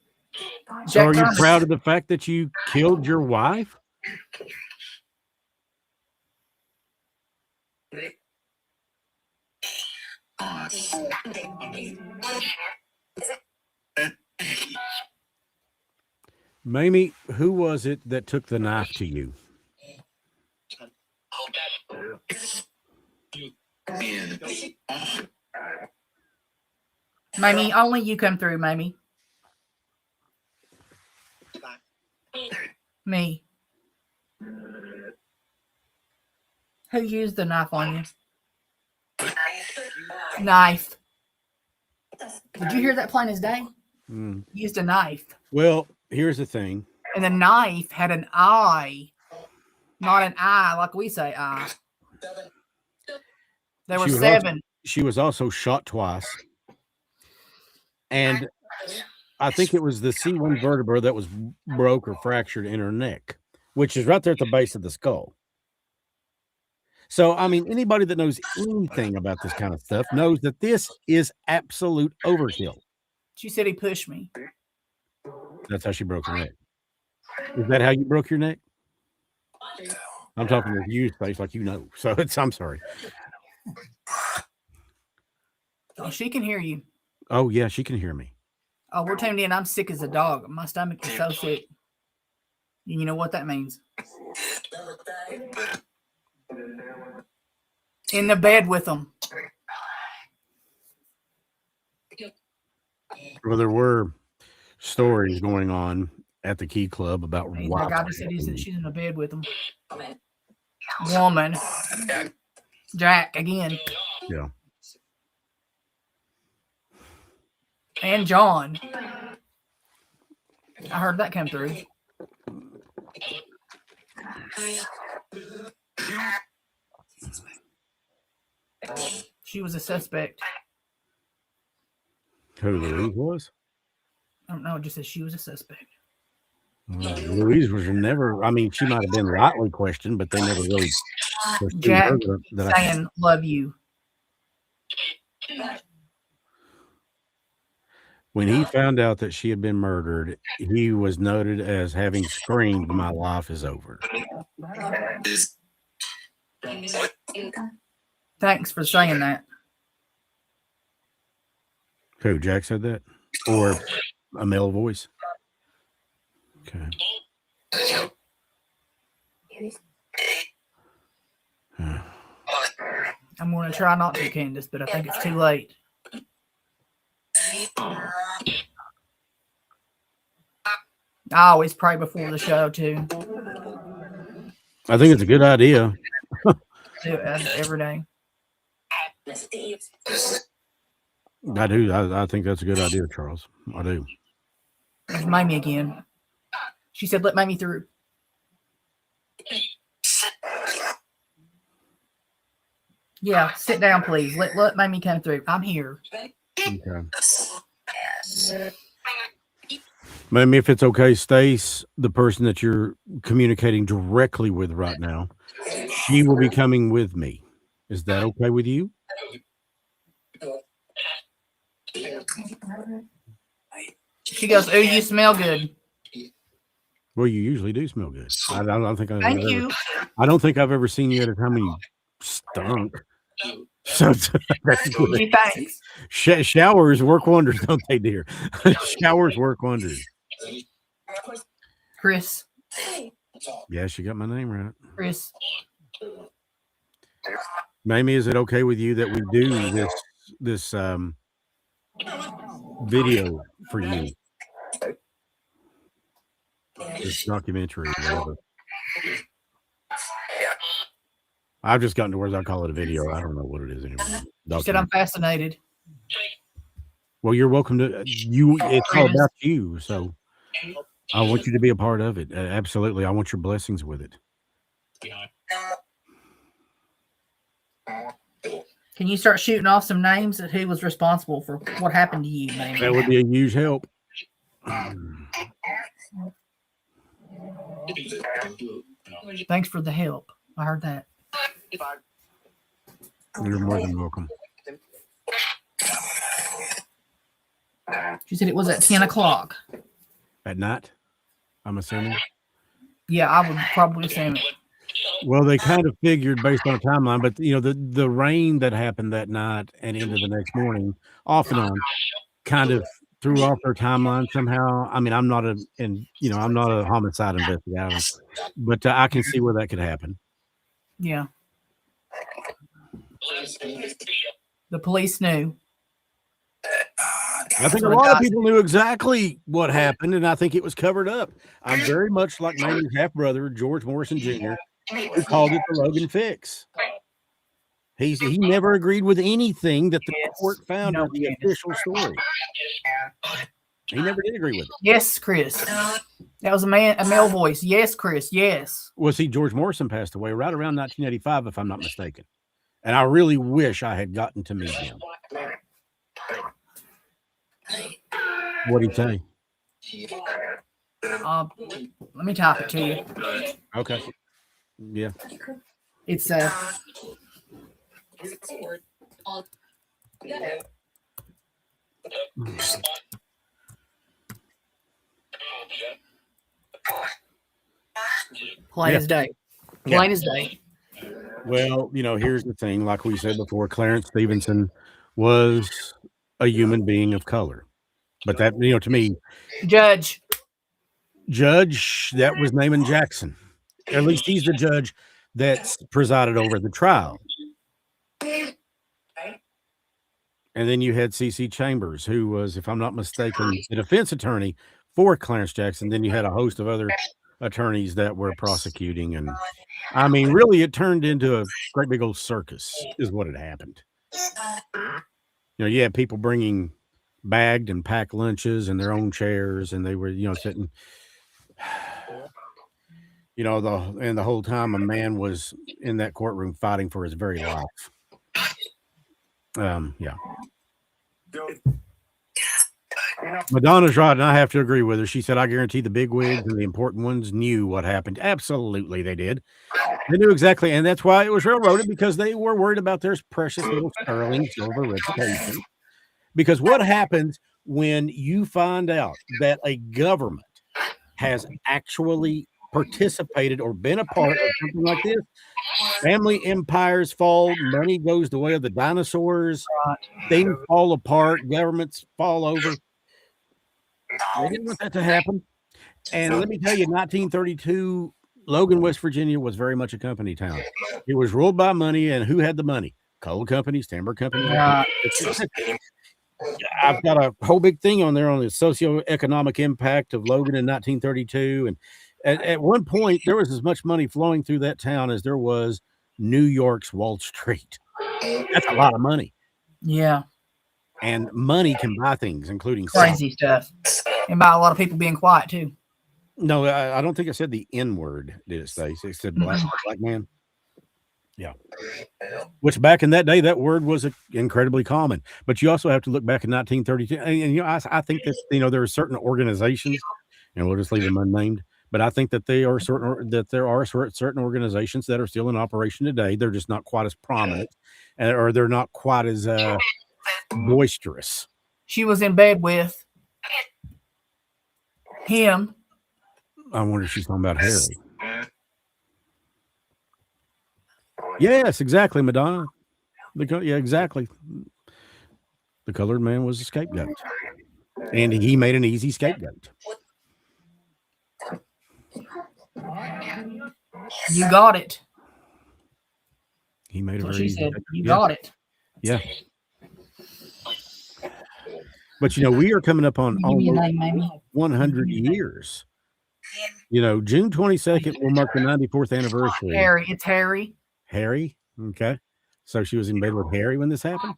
So are you Thurman. proud of the fact that you killed your wife? Mamie, who was it that took the knife to you? Mamie, only you come through, Mamie. Me. Who used the knife on you? Knife. Did you hear that plain as day? Used a knife. Well, here's the thing. And the knife had an eye. Not an eye like we say eye. There were 7. She was also shot twice. And I think it was the C1 vertebra that was broke or fractured in her neck, which is right there at the base of the skull. So, I mean, anybody that knows anything about this kind of stuff knows that this is absolute overkill. She said he pushed me. That's how she broke her neck. Is that how you broke your neck? I'm talking with you, Space, like you know. So I'm sorry. Oh, she can hear you. Oh, yeah, she can hear me. Oh, we're tuned in. I'm sick as a dog. My stomach is so sick. You know what that means? In the bed with them. Well, there were stories going on at the Key Club about why. The guy just said she's in the bed with him. Woman. Jack again. Yeah. And John. I heard that come through. She was a suspect. Who Louise was? I don't know. It just says she was a suspect. Louise was never, I mean, she might have been lightly questioned, but they never really. Jack saying, love you. When he found out that she had been murdered, he was noted as having screamed, "My life is over." Thanks for saying that. Who, Jack said that? Or a male voice? Okay. I'm going to try not to, Candace, but I think it's too late. I always pray before the show, too. I think it's a good idea. Do it every day. I do. I think that's a good idea, Charles. I do. There's Mamie again. She said, let Mamie through. Yeah, sit down, please. Let Mamie come through. I'm here. Okay. Mamie, if it's okay, Stace, the person that you're communicating directly with right now, she will be coming with me. Is that okay with you? She goes, "Oh, you smell good." Well, you usually do smell good. I don't think Thank you. I don't think I've ever seen you at a time when you stunk. So that's good. Thanks. Showers work wonders, don't they, dear? Showers work wonders. Chris. Yeah, she got my name right. Chris. Mamie, is it okay with you that we do this video for you? This documentary, whatever. I've just gotten to where I call it a video. I don't know what it is anymore. You said I'm fascinated. Well, you're welcome to you. It's all about you. So I want you to be a part of it. Absolutely. I want your blessings with it. Can you start shooting off some names of who was responsible for what happened to you, Mamie? That would be a huge help. Thanks for the help. I heard that. You're more than welcome. She said it was at 10 o'clock. At night, I'm assuming. Yeah, I would probably assume it. Well, they kind of figured based on a timeline, but the rain that happened that night and into the next morning, off and on, kind of threw off their timeline somehow. I mean, I'm not a homicide investigator, but I can see where that could happen. Yeah. The police knew. I think a lot of people knew exactly what happened, and I think it was covered up. I'm very much like Mamie's half-brother, George Morrison Jr., who called it the Logan fix. He never agreed with anything that the court found in the official story. He never did agree with it. Yes, Chris. That was a male voice. Yes, Chris. Yes. Well, see, George Morrison passed away right around 1985, if I'm not mistaken. And I really wish I had gotten to meet him. What'd he say? Let me type it to you. Okay. Yeah. It's plain as day. Plain as day. Well, here's the thing. Like we said before, Clarence Stevenson was a human being of color. But that, to me, Judge, that was Naaman Jackson. At least he's the judge that's presided over the trial. And then you had C.C. Chambers, who was, if I'm not mistaken, the defense attorney for Clarence Jackson. Then you had a host of other attorneys that were prosecuting. And I mean, really, it turned into a great big old circus is what had happened. You had people bringing bagged and packed lunches in their own chairs, and they were, sitting, and the whole time a man was in that courtroom fighting for his very life. Yeah. Madonna's right, and I have to agree with her. She said, I guarantee the big wigs and the important ones knew what happened. Absolutely, they did. They knew exactly, and that's why it was railroaded, because they were worried about their precious little sterling silver reputation. Because what happens when you find out that a government has actually participated or been a part of something like this? Family empires fall, money goes the way of the dinosaurs, things fall apart, governments fall over. They didn't want that to happen. And let me tell you, 1932, Logan, West Virginia was very much a company town. It was ruled by money, and who had the money? Coal companies, timber companies. I've got a whole big thing on there on the socioeconomic impact of Logan in 1932. And at one point, there was as much money flowing through that town as there was New York's Wall Street. That's a lot of money. Yeah. And money can buy things, including crazy stuff. And by a lot of people being quiet, too. No, I don't think it said the N word, did it, Stacia? It said black man. Yeah. Which back in that day, that word was incredibly common. But you also have to look back in 1932. And I think that, there are certain organizations, and we'll just leave them unnamed, but I think that there are certain organizations that are still in operation today. They're just not quite as prominent, or they're not quite as boisterous. She was in bed with him. I wonder if she's talking about Harry. Yes, exactly, Madonna. Yeah, exactly. The colored man was a scapegoat, and he made an easy scapegoat. You got it. He made a That's very what she said. easy. You got it. Yeah. But we are coming up on almost 100 years. June 22nd will mark the 94th anniversary. Harry, it's Harry. Harry? Okay. So she was in bed with Harry when this happened?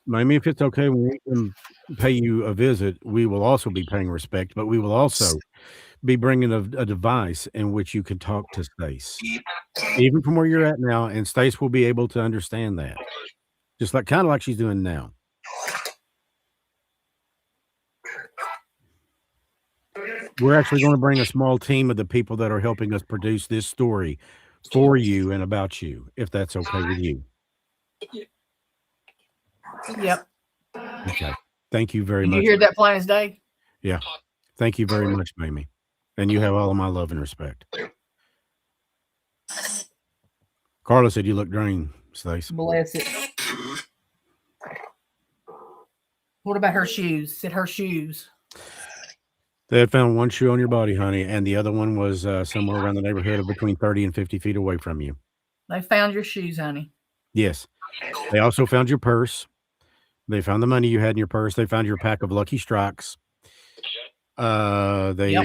Mamie, if it's okay, when we can pay you a visit, we will also be paying respect, but we will also be bringing a device in which you can talk to Stace, even from where you're at now, and Stace will be able to understand that, just kind of like she's doing now. we're actually going to bring a small team of the people that are helping us produce this story for you and about you, if that's okay with you. Yep. Okay. Thank you very Did much. you hear that plain as day? Yeah. Thank you very much, Mamie. And you have all of my love and respect. Carla said you look drained, Stace. Bless it. What about her shoes? Said her shoes. They had found one shoe on your body, honey, and the other one was somewhere around the neighborhood of between 30 and 50 feet away from you. They found your shoes, honey. Yes. They also found your purse. They found the money you had in your purse. They found your pack of Lucky Strikes. They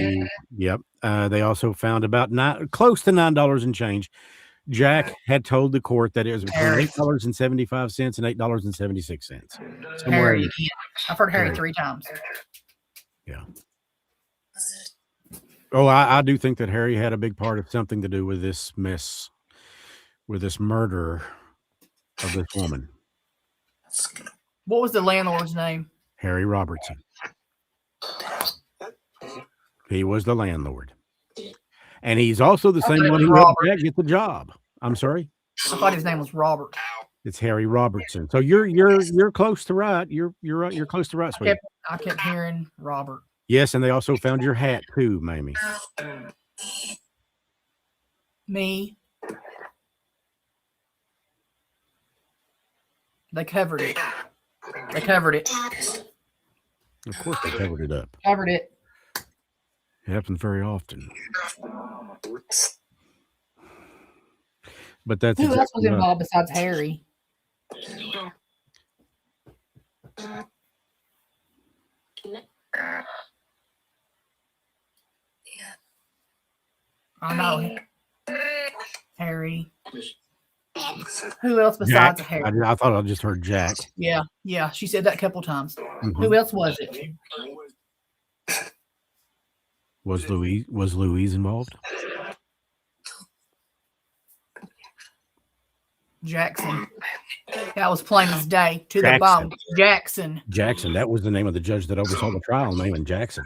also found about close to $9 and change. Jack had told the court that it was between $8.75 and $8.76. Harry again. I've heard Harry 3 times. Yeah. Oh, I do think that Harry had a big part of something to do with this mess, with this murder of this woman. What was the landlord's name? Harry Robertson. He was the landlord. And he's also the same one who helped Jack get the job. I'm sorry? I thought his name was Robert. It's Harry Robertson. So you're close to right. You're right. You're close to right, sweetie. I kept hearing Robert. Yes, and they also found your hat too, Mamie. Me. They covered it. They covered it. Of course they covered it up. Covered it. It happens very often. But that's who else was involved besides Harry? I know. Harry. Who else besides Jack. Harry? I thought I just heard Jack. Yeah. She said that a couple times. Who else was it? Was Louise involved? Jackson. That was plain as day to the bone. Jackson. That was the name of the judge that oversaw the trial, named Jackson.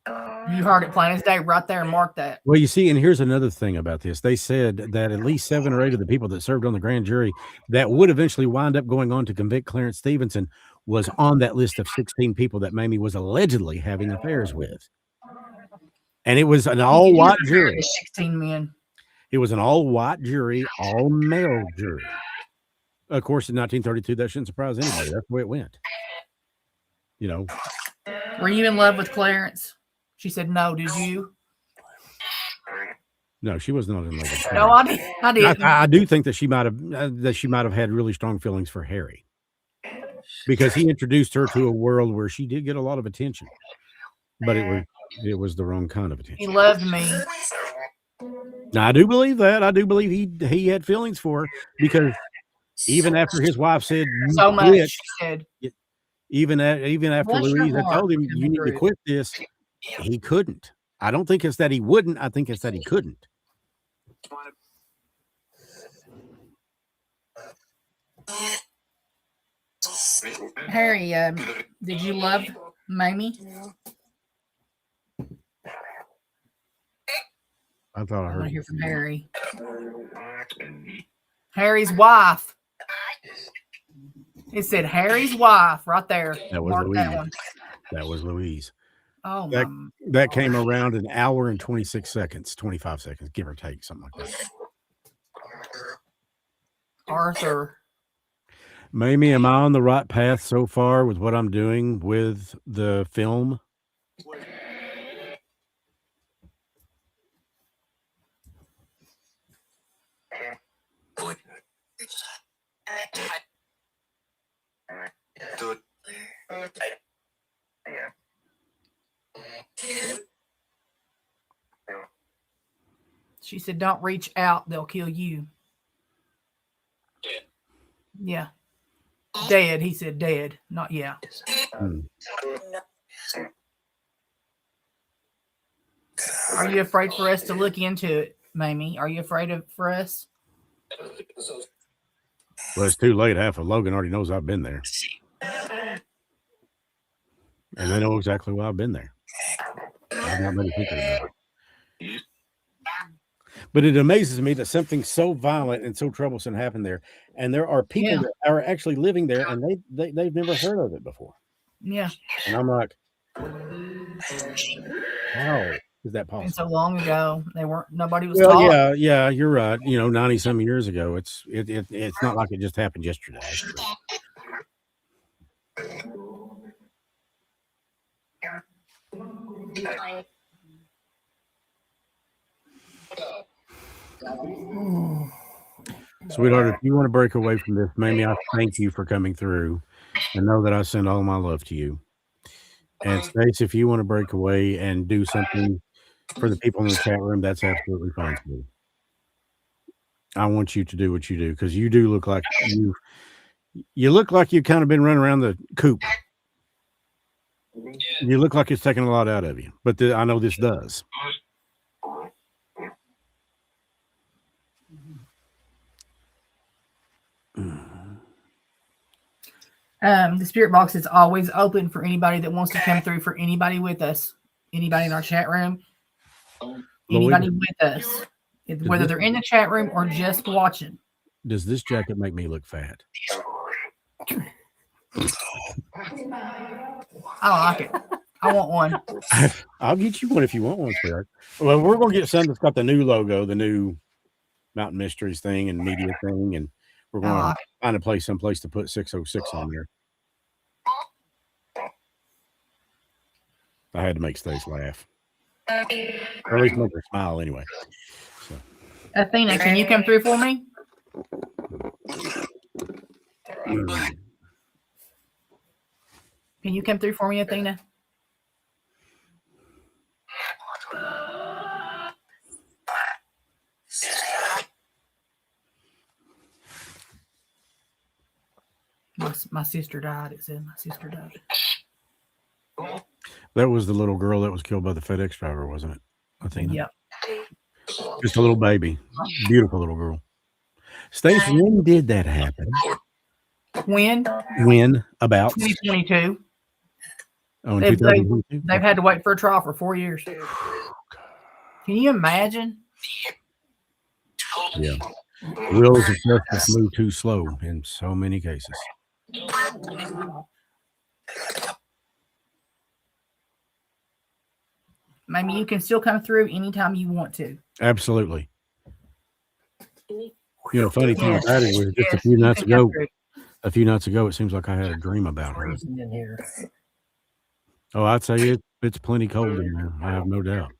You heard it plain as day right there. Mark that. Well, you see, and here's another thing about this. They said that at least 7 or 8 of the people that served on the grand jury that would eventually wind up going on to convict Clarence Stevenson was on that list of 16 people that Mamie was allegedly having affairs with. And it was an all-white jury. 16 men. It was an all-white jury, all-male jury. Of course, in 1932, that shouldn't surprise anybody. That's the way it went. You know. Were you in love with Clarence? She said no. Did you? No, she was not in love with Clarence. No, I did. I do think that she might have had really strong feelings for Harry, because he introduced her to a world where she did get a lot of attention, but it was the wrong kind of attention. He loved me. Now, I do believe that. I do believe he had feelings for her, because even after his wife said so much, she said. Even after Louise had told him you need to quit this, he couldn't. I don't think it's that he wouldn't. I think it's that he couldn't. Harry, did you love Mamie? I thought I heard. I hear from Harry. Harry's wife. It said Harry's wife right there. That was Louise. That was Louise. Oh, that came around an hour and 26 seconds, 25 seconds, give or take, something like that. Arthur. Mamie, am I on the right path so far with what I'm doing with the film? She said, don't reach out. They'll kill you. Yeah. Dead. He said dead. Not yeah. Are you afraid for us to look into it, Mamie? Are you afraid for us? Well, it's too late. Half of Logan already knows I've been there. And they know exactly why I've been there. I've not made a secret about it. But it amazes me that something so violent and so troublesome happened there, and there are people Yeah. that are actually living there, and they've never heard of it before. Yeah. And I'm like, how is that And so possible? long ago, nobody was Well, taught. yeah, you're right. 90-some years ago, it's not like it just happened yesterday. Sweetheart, if you want to break away from this, Mamie, I thank you for coming through, and know that I send all my love to you. And Stace, if you want to break away and do something for the people in the chat room, that's absolutely fine too. I want you to do what you do, because you do look like you look like you've kind of been running around the coop. You look like it's taking a lot out of you, but I know this does. The spirit box is always open for anybody that wants to come through, for anybody with us, anybody in our chat room, anybody with us, whether they're in the chat room or just watching. Does this jacket make me look fat? I like it. I want one. I'll get you one if you want one, sweetheart. Well, we're going to get something that's got the new logo, the new Mountain Mysteries thing and media thing, and we're going to find a place, someplace to put 606 on there. I had to make Stace laugh. Or at least make her smile anyway. So. Athena, can you come through for me? Can you come through for me, Athena? My sister died. It said my sister died. That was the little girl that was killed by the FedEx driver, wasn't it? Athena? Yep. Just a little baby. Beautiful little girl. Stace, when did that happen? When? When? About? 2022. Oh, in 2022? They've had to wait for a trial for 4 years. Can you imagine? Yeah. Wheels of justice move too slow in so many cases. Maybe you can still come through anytime you want to. Absolutely. Funny thing about it was just a few nights ago. A few nights ago, it seems like I had a dream about her. In here. Oh, I'd say it's plenty cold in there. I have no doubt.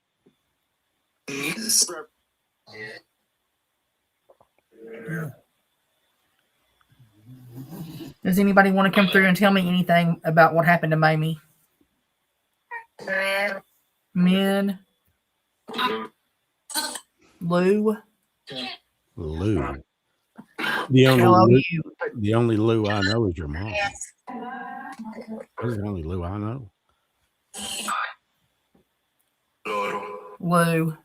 Does anybody want to come through and tell me anything about what happened to Mamie? Men. Lou. The only Lou I know is your mom. That's the only Lou I know. Lou.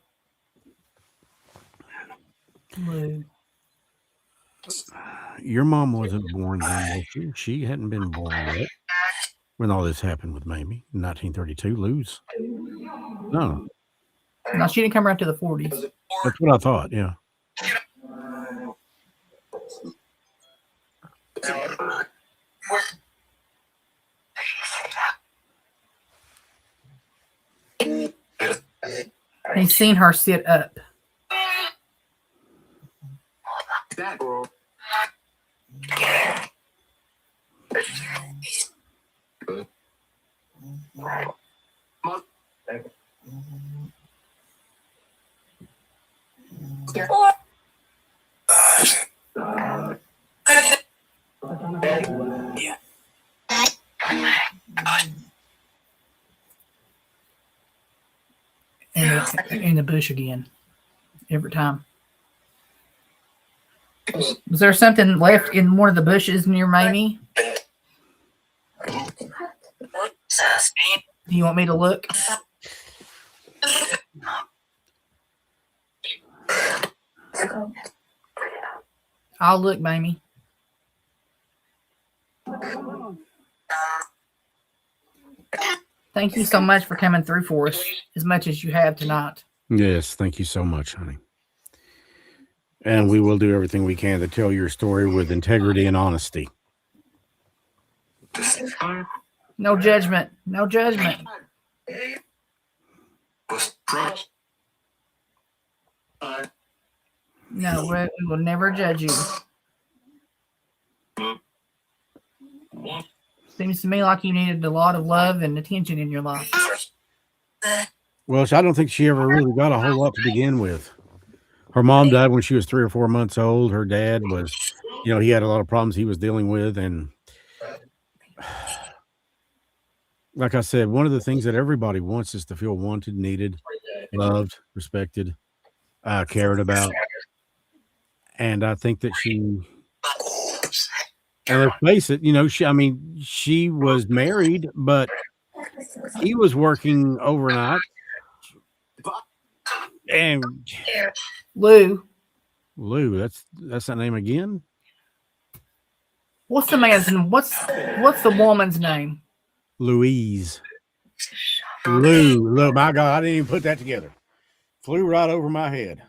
Your mom wasn't born then, was she? She hadn't been born yet when all this happened with Mamie in 1932. Lou's. No, she didn't come around to the 40s. That's what I thought, yeah. He's seen her sit up. In the bush again. Every time. Was there something left in one of the bushes near Mamie? Do you want me to look? I'll look, Mamie. Thank you so much for coming through for us as much as you have tonight. Yes, thank you so much, honey. And we will do everything we can to tell your story with integrity and honesty. No judgment. No judgment. No, we will never judge you. Seems to me like you needed a lot of love and attention in your life. Well, I don't think she ever really got a whole lot to begin with. Her mom died when she was 3 or 4 months old. Her dad was, he had a lot of problems he was dealing with. And like I said, one of the things that everybody wants is to feel wanted, needed, loved, respected, cared about. And I think that and let's face it, she was married, but he was working overnight. And Lou, that's that name again. What's the man's name? What's the woman's name? Louise. Lou, my God, I didn't even put that together. Flew right over my head.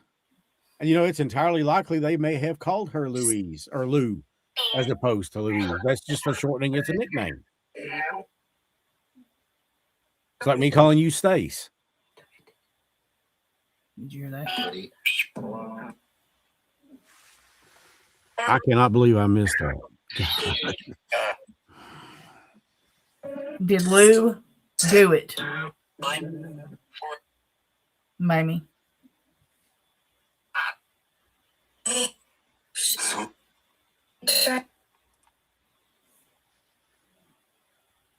And it's entirely likely they may have called her Louise or Lou as opposed to Louise. That's just a shortening. It's a nickname. It's like me calling you Stace. Did you hear that? I cannot believe I missed that. Did Lou do it? Mamie.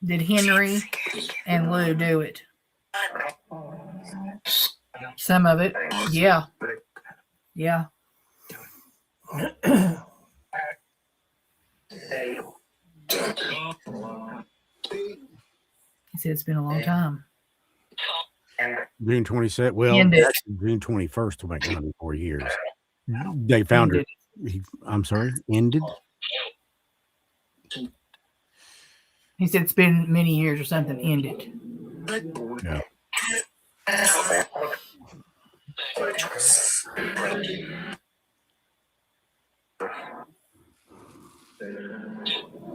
Did Henry and Lou do it? Some of it. Yeah. Yeah. He said it's been a long time. June 27th. Well, actually, June 21st will make 104 years. They found her. I'm sorry, ended. He said it's been many years or something. Ended. Yeah.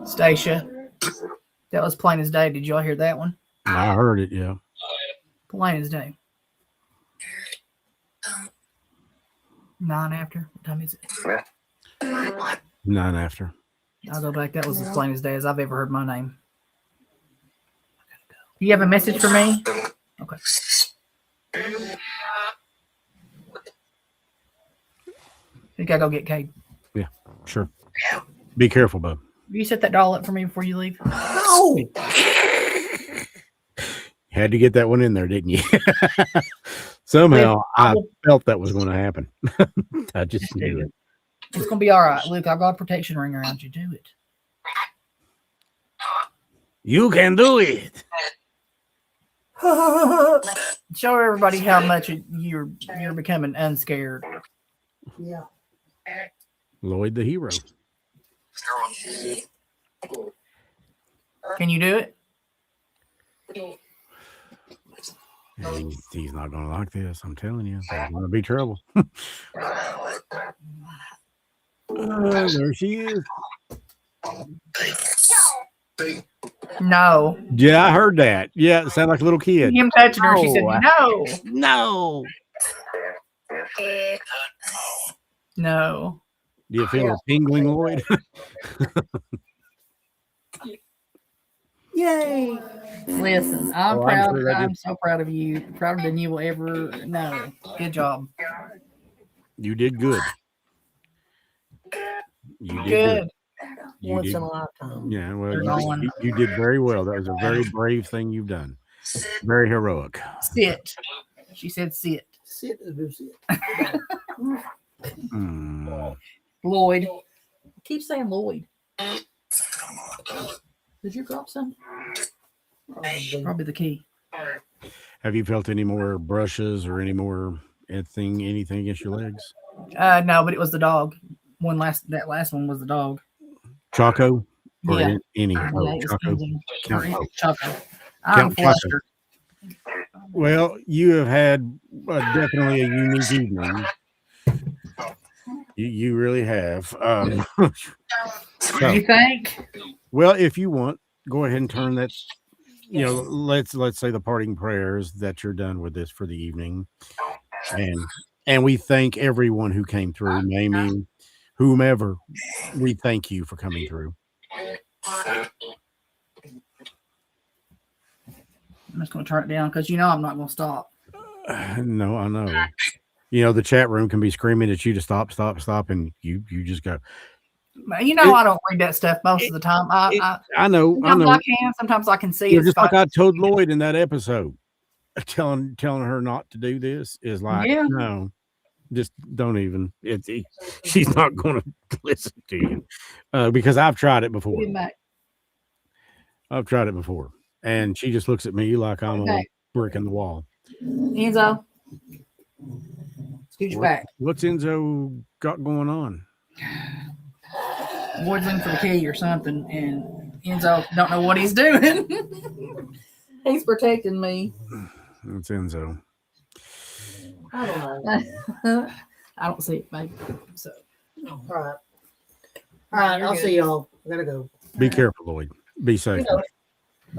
Stacia. That was plain as day. Did y'all hear that one? I heard it, yeah. Plain as day. 9 after. What time is it? 9 after. I'll go back. That was as plain as day as I've ever heard my name. Do you have a message for me? Okay. Think I go get Cade? Yeah, sure. Be careful, bub. Will you set that doll up for me before you leave? No. Had to get that one in there, didn't you? Somehow I felt that was going to happen. I just knew it. It's going to be all right. Luke, I've got a protection ring around you. Do it. You can do it. Show everybody how much you're becoming unscared. Yeah. Lloyd the hero. Can you do it? He's not going to like this. I'm telling you. There's going to be trouble. There she is. No. Yeah, I heard that. Yeah, it sounded like a little kid. Him touching her. She said, no. No. No. Do you feel a tingling, Lloyd? Yay. Listen, I'm proud. I'm so proud of you. Prouder than you will ever know. Good job. You did good. You did good. Once in a lifetime. Yeah, well, you did very well. That was a very brave thing you've done. Very heroic. Sit. She said sit. Sit. Lloyd. Keep saying Lloyd. Did you drop some? Probably the key. Have you felt any more brushes or any more anything against your legs? No, but it was the dog. That last one was the dog. Choco? Or yeah. any? Yeah, Choco. Choco. I'm flustered. Well, you have had definitely a unique evening. You really have. You think? Well, if you want, go ahead and turn that. Let's say the parting prayers that you're done with this for the evening, and we thank everyone who came through, Mamie, whomever. We thank you for coming through. I'm just going to turn it down because I'm not going to stop. No, I know. The chat room can be screaming at you to stop, and you just go. I don't read that stuff most of the time. I know. Sometimes I can. Sometimes I can see it. Just like I told Lloyd in that episode, telling her not to do this is like, no, just don't even. She's not going to listen to you because I've tried it before. And she just looks at me like I'm a brick in the wall. Enzo, scoot back. What's Enzo got going on? Boyd's looking for the key or something, and Enzo don't know what he's doing. He's protecting me. It's Enzo. I don't know. I don't see it, baby. So, all right. I'll see y'all. I gotta go. Be careful, Lloyd. Be safe.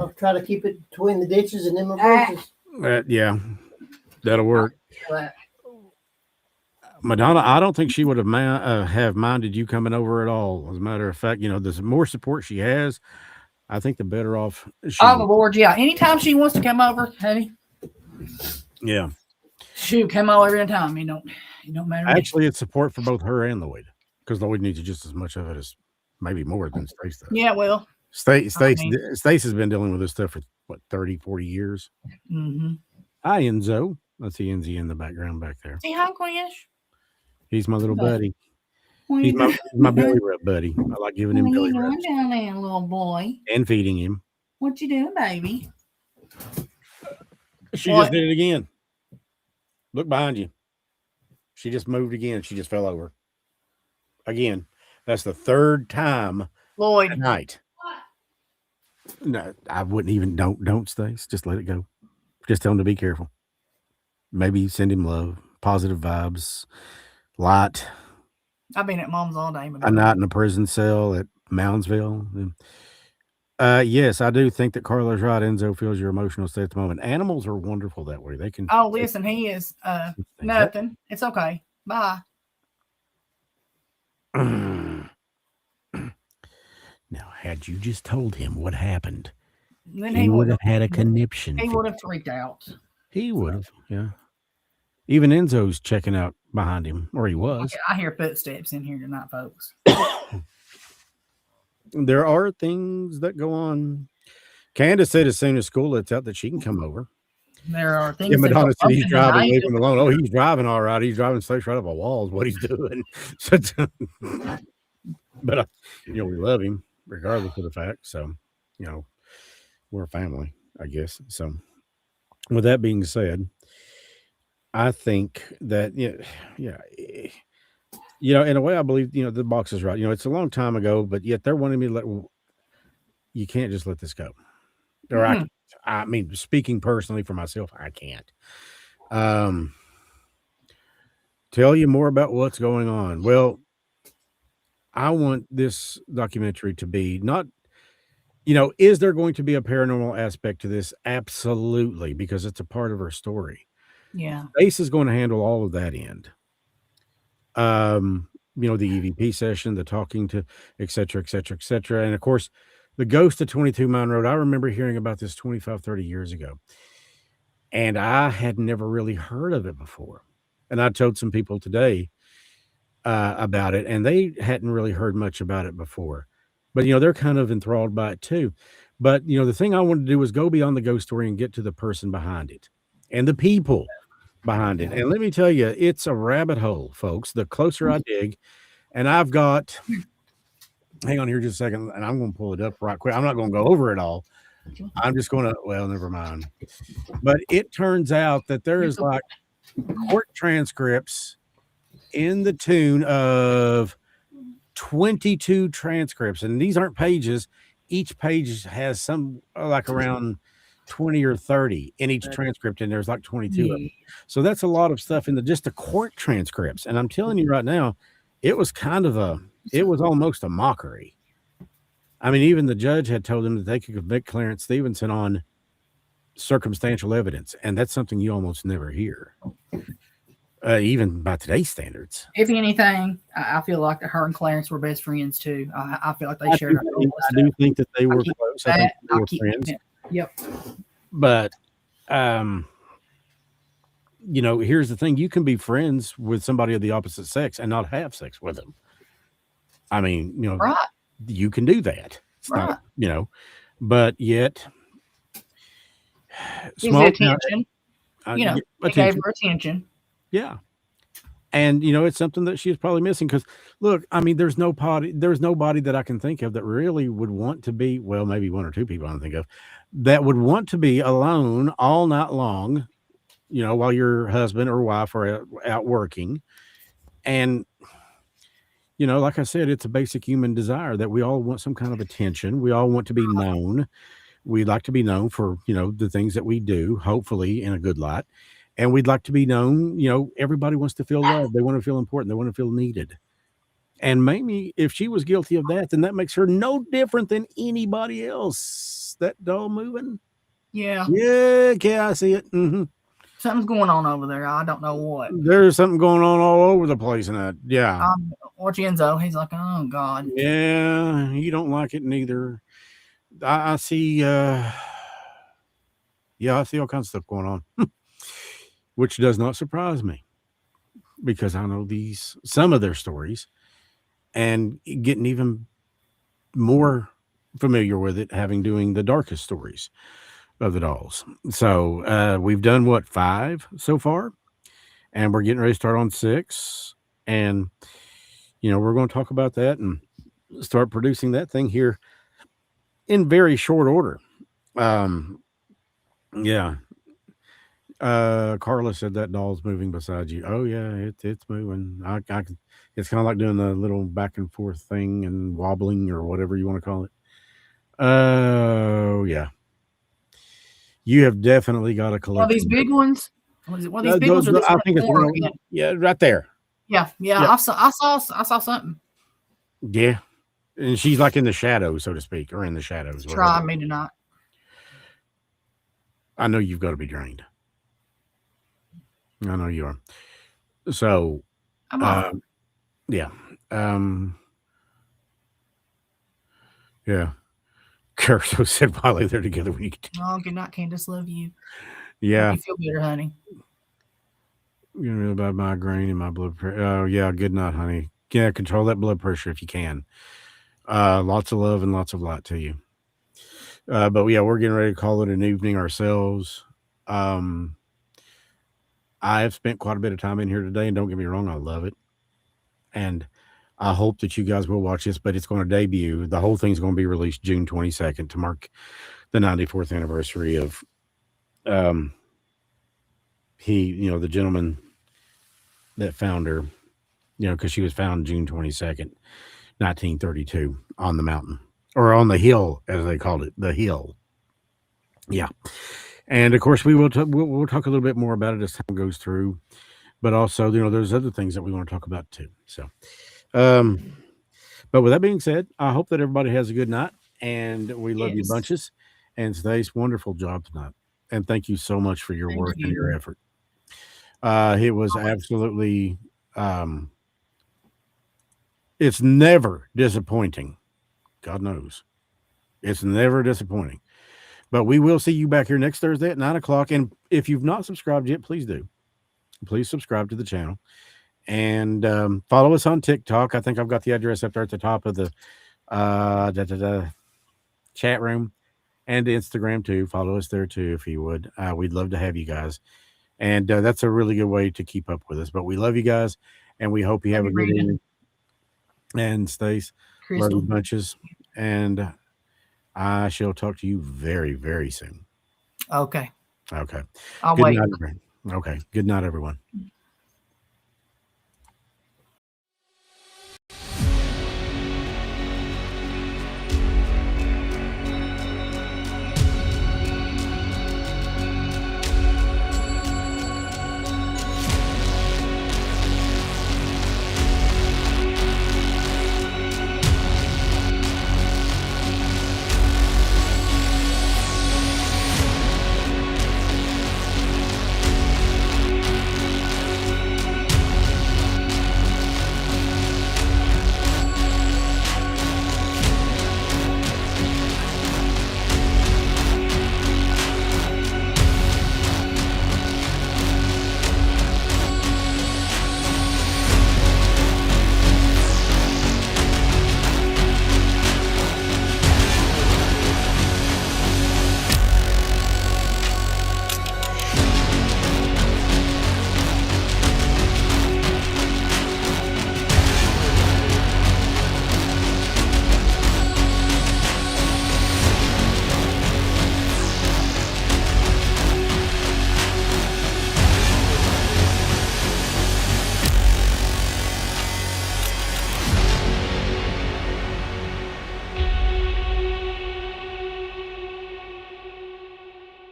I'll try to keep it between the ditches and then my bushes. Yeah, that'll work. Madonna, I don't think she would have minded you coming over at all. As a matter of fact, the more support she has, I think the better off she. Oh, the Lord, yeah. Anytime she wants to come over, honey. Yeah. She come over every time. It don't matter. Actually, it's support for both her and Lloyd, because Lloyd needs just as much of it as maybe more than Stace does. Yeah, well. Stace has been dealing with this stuff for 30, 40 years. Mm-hmm. Hi, Enzo. Let's see Enzy in the background back there. Say hi, Quish. He's my little buddy. He's my belly rub buddy. I like giving him belly rubs. What you doing down there, little boy? And feeding him. What you doing, baby? She just did it again. Look behind you. She just moved again. She just fell over. Again. That's the third time Lloyd tonight. No, I wouldn't even. Don't, Stace. Just let it go. Just tell him to be careful. Maybe send him love, positive vibes, light. I've been at Mom's all day. A night in a prison cell at Moundsville. Yes, I do think that Carla's right. Enzo feels your emotional state at the moment. Animals are wonderful that way. They can. Oh, listen, he is nothing. It's okay. Bye. Now, had you just told him what happened, then he would have had a conniption. He would have freaked out. He would have, yeah. Even Enzo's checking out behind him, or he was. Okay, I hear footsteps in here tonight, folks. There are things that go on. Candace said as soon as school lets out that she can come over. There are things. Yeah, Madonna said he's driving, leave him alone. Oh, he's driving all right. He's driving straight right up a wall is what he's doing. But, we love him regardless of the fact. So, we're a family, I guess. So, with that being said, I think that, in a way, I believe, the box is right. It's a long time ago, but yet they're wanting me to you can't just let this go. Or I mean, speaking personally for myself, I can't. Tell you more about what's going on. Well, I want this documentary to be not, is there going to be a paranormal aspect to this? Absolutely, because it's a part of her story. Yeah. Ace is going to handle all of that end. The EVP session, the talking to, et cetera, et cetera, et cetera. And of course, the ghost of 22 Mine Road. I remember hearing about this 25, 30 years ago. And I had never really heard of it before. And I told some people today about it, and they hadn't really heard much about it before. But, they're kind of enthralled by it too. But, the thing I wanted to do was go beyond the ghost story and get to the person behind it and the people behind it. And let me tell you, it's a rabbit hole, folks. The closer I dig, and I've got, hang on here just a second, and I'm going to pull it up right quick. I'm not going to go over it all. I'm just going to, well, never mind. But it turns out that there is like court transcripts in the tune of 22 transcripts. And these aren't pages. Each page has some like around 20 or 30 in each transcript, and there's like 22 of them. Yeah. So that's a lot of stuff in just the court transcripts. And I'm telling you right now, it was almost a mockery. I mean, even the judge had told them that they could convict Clarence Stevenson on circumstantial evidence, and that's something you almost never hear, even by today's standards. If anything, I feel like her and Clarence were best friends too. I feel like they shared. I do think that they were close. I think they were friends. Yep. But, here's the thing: you can be friends with somebody of the opposite sex and not have sex with them. I mean, right. You can do that. It's right. not, but yet, small attention. They gave her attention. Yeah. And it's something that she's probably missing because look, I mean, there's nobody that I can think of that really would want to be, well, maybe one or two people I can think of that would want to be alone all night long, while your husband or wife are out working. And like I said, it's a basic human desire that we all want some kind of attention. We all want to be known. We'd like to be known for, the things that we do, hopefully in a good light. And we'd like to be known, everybody wants to feel loved. They want to feel important. They want to feel needed. And Mamie, if she was guilty of that, then that makes her no different than anybody else. That doll moving? Yeah. Yeah, I see it. Mm-hmm. Something's going on over there. I don't know what. There's something going on all over the place in that. Yeah. Watch Enzo. He's like, oh, God. Yeah, you don't like it neither. I see, I see all kinds of stuff going on, which does not surprise me because I know some of their stories and getting even more familiar with it, doing the darkest stories of the dolls. So we've done 5 so far, and we're getting ready to start on 6, and we're going to talk about that and start producing that thing here in very short order. Yeah. Carla said that doll's moving beside you. Oh yeah, it's moving. I can, it's kind of like doing the little back and forth thing and wobbling or whatever you want to call it. Oh yeah. You have definitely got a collection. These big ones. These big ones are I think it's yeah, right there. Yeah. I saw something. Yeah. And she's like in the shadows, so to speak, or in the shadows. Try me tonight. I know you've got to be drained. I know you are. So, yeah. Yeah. Curso said while they're together, we could. Oh, good night, Candace. Love you. Yeah. You feel better, honey. You know about migraine and my blood pressure. Oh, yeah. Good night, honey. Yeah. Control that blood pressure if you can. Lots of love and lots of light to you. But yeah, we're getting ready to call it an evening ourselves. I have spent quite a bit of time in here today, and don't get me wrong, I love it. And I hope that you guys will watch this, but it's going to debut. The whole thing's going to be released June 22nd to mark the 94th anniversary of the gentleman that found her, because she was found June 22nd, 1932 on the mountain, or on the hill, as they called it, the hill. Yeah. And of course, we'll talk a little bit more about it as time goes through, but also, there's other things that we want to talk about too. So, but with that being said, I hope that everybody has a good night, and we love you bunches. And Stace, wonderful job tonight, and thank you so much for your work and your effort. It was absolutely, it's never disappointing. God knows, it's never disappointing. But we will see you back here next Thursday at 9:00. And if you've not subscribed yet, please do. Please subscribe to the channel. And follow us on TikTok. I think I've got the address up there at the top of the chat room. And Instagram too. Follow us there too, if you would. We'd love to have you guys. And that's a really good way to keep up with us. But we love you guys. And we hope you have a good evening. And Stace, love you bunches. And I shall talk to you very, very soon. Okay. Okay. I'll good wait. Night, okay. Good night, everyone.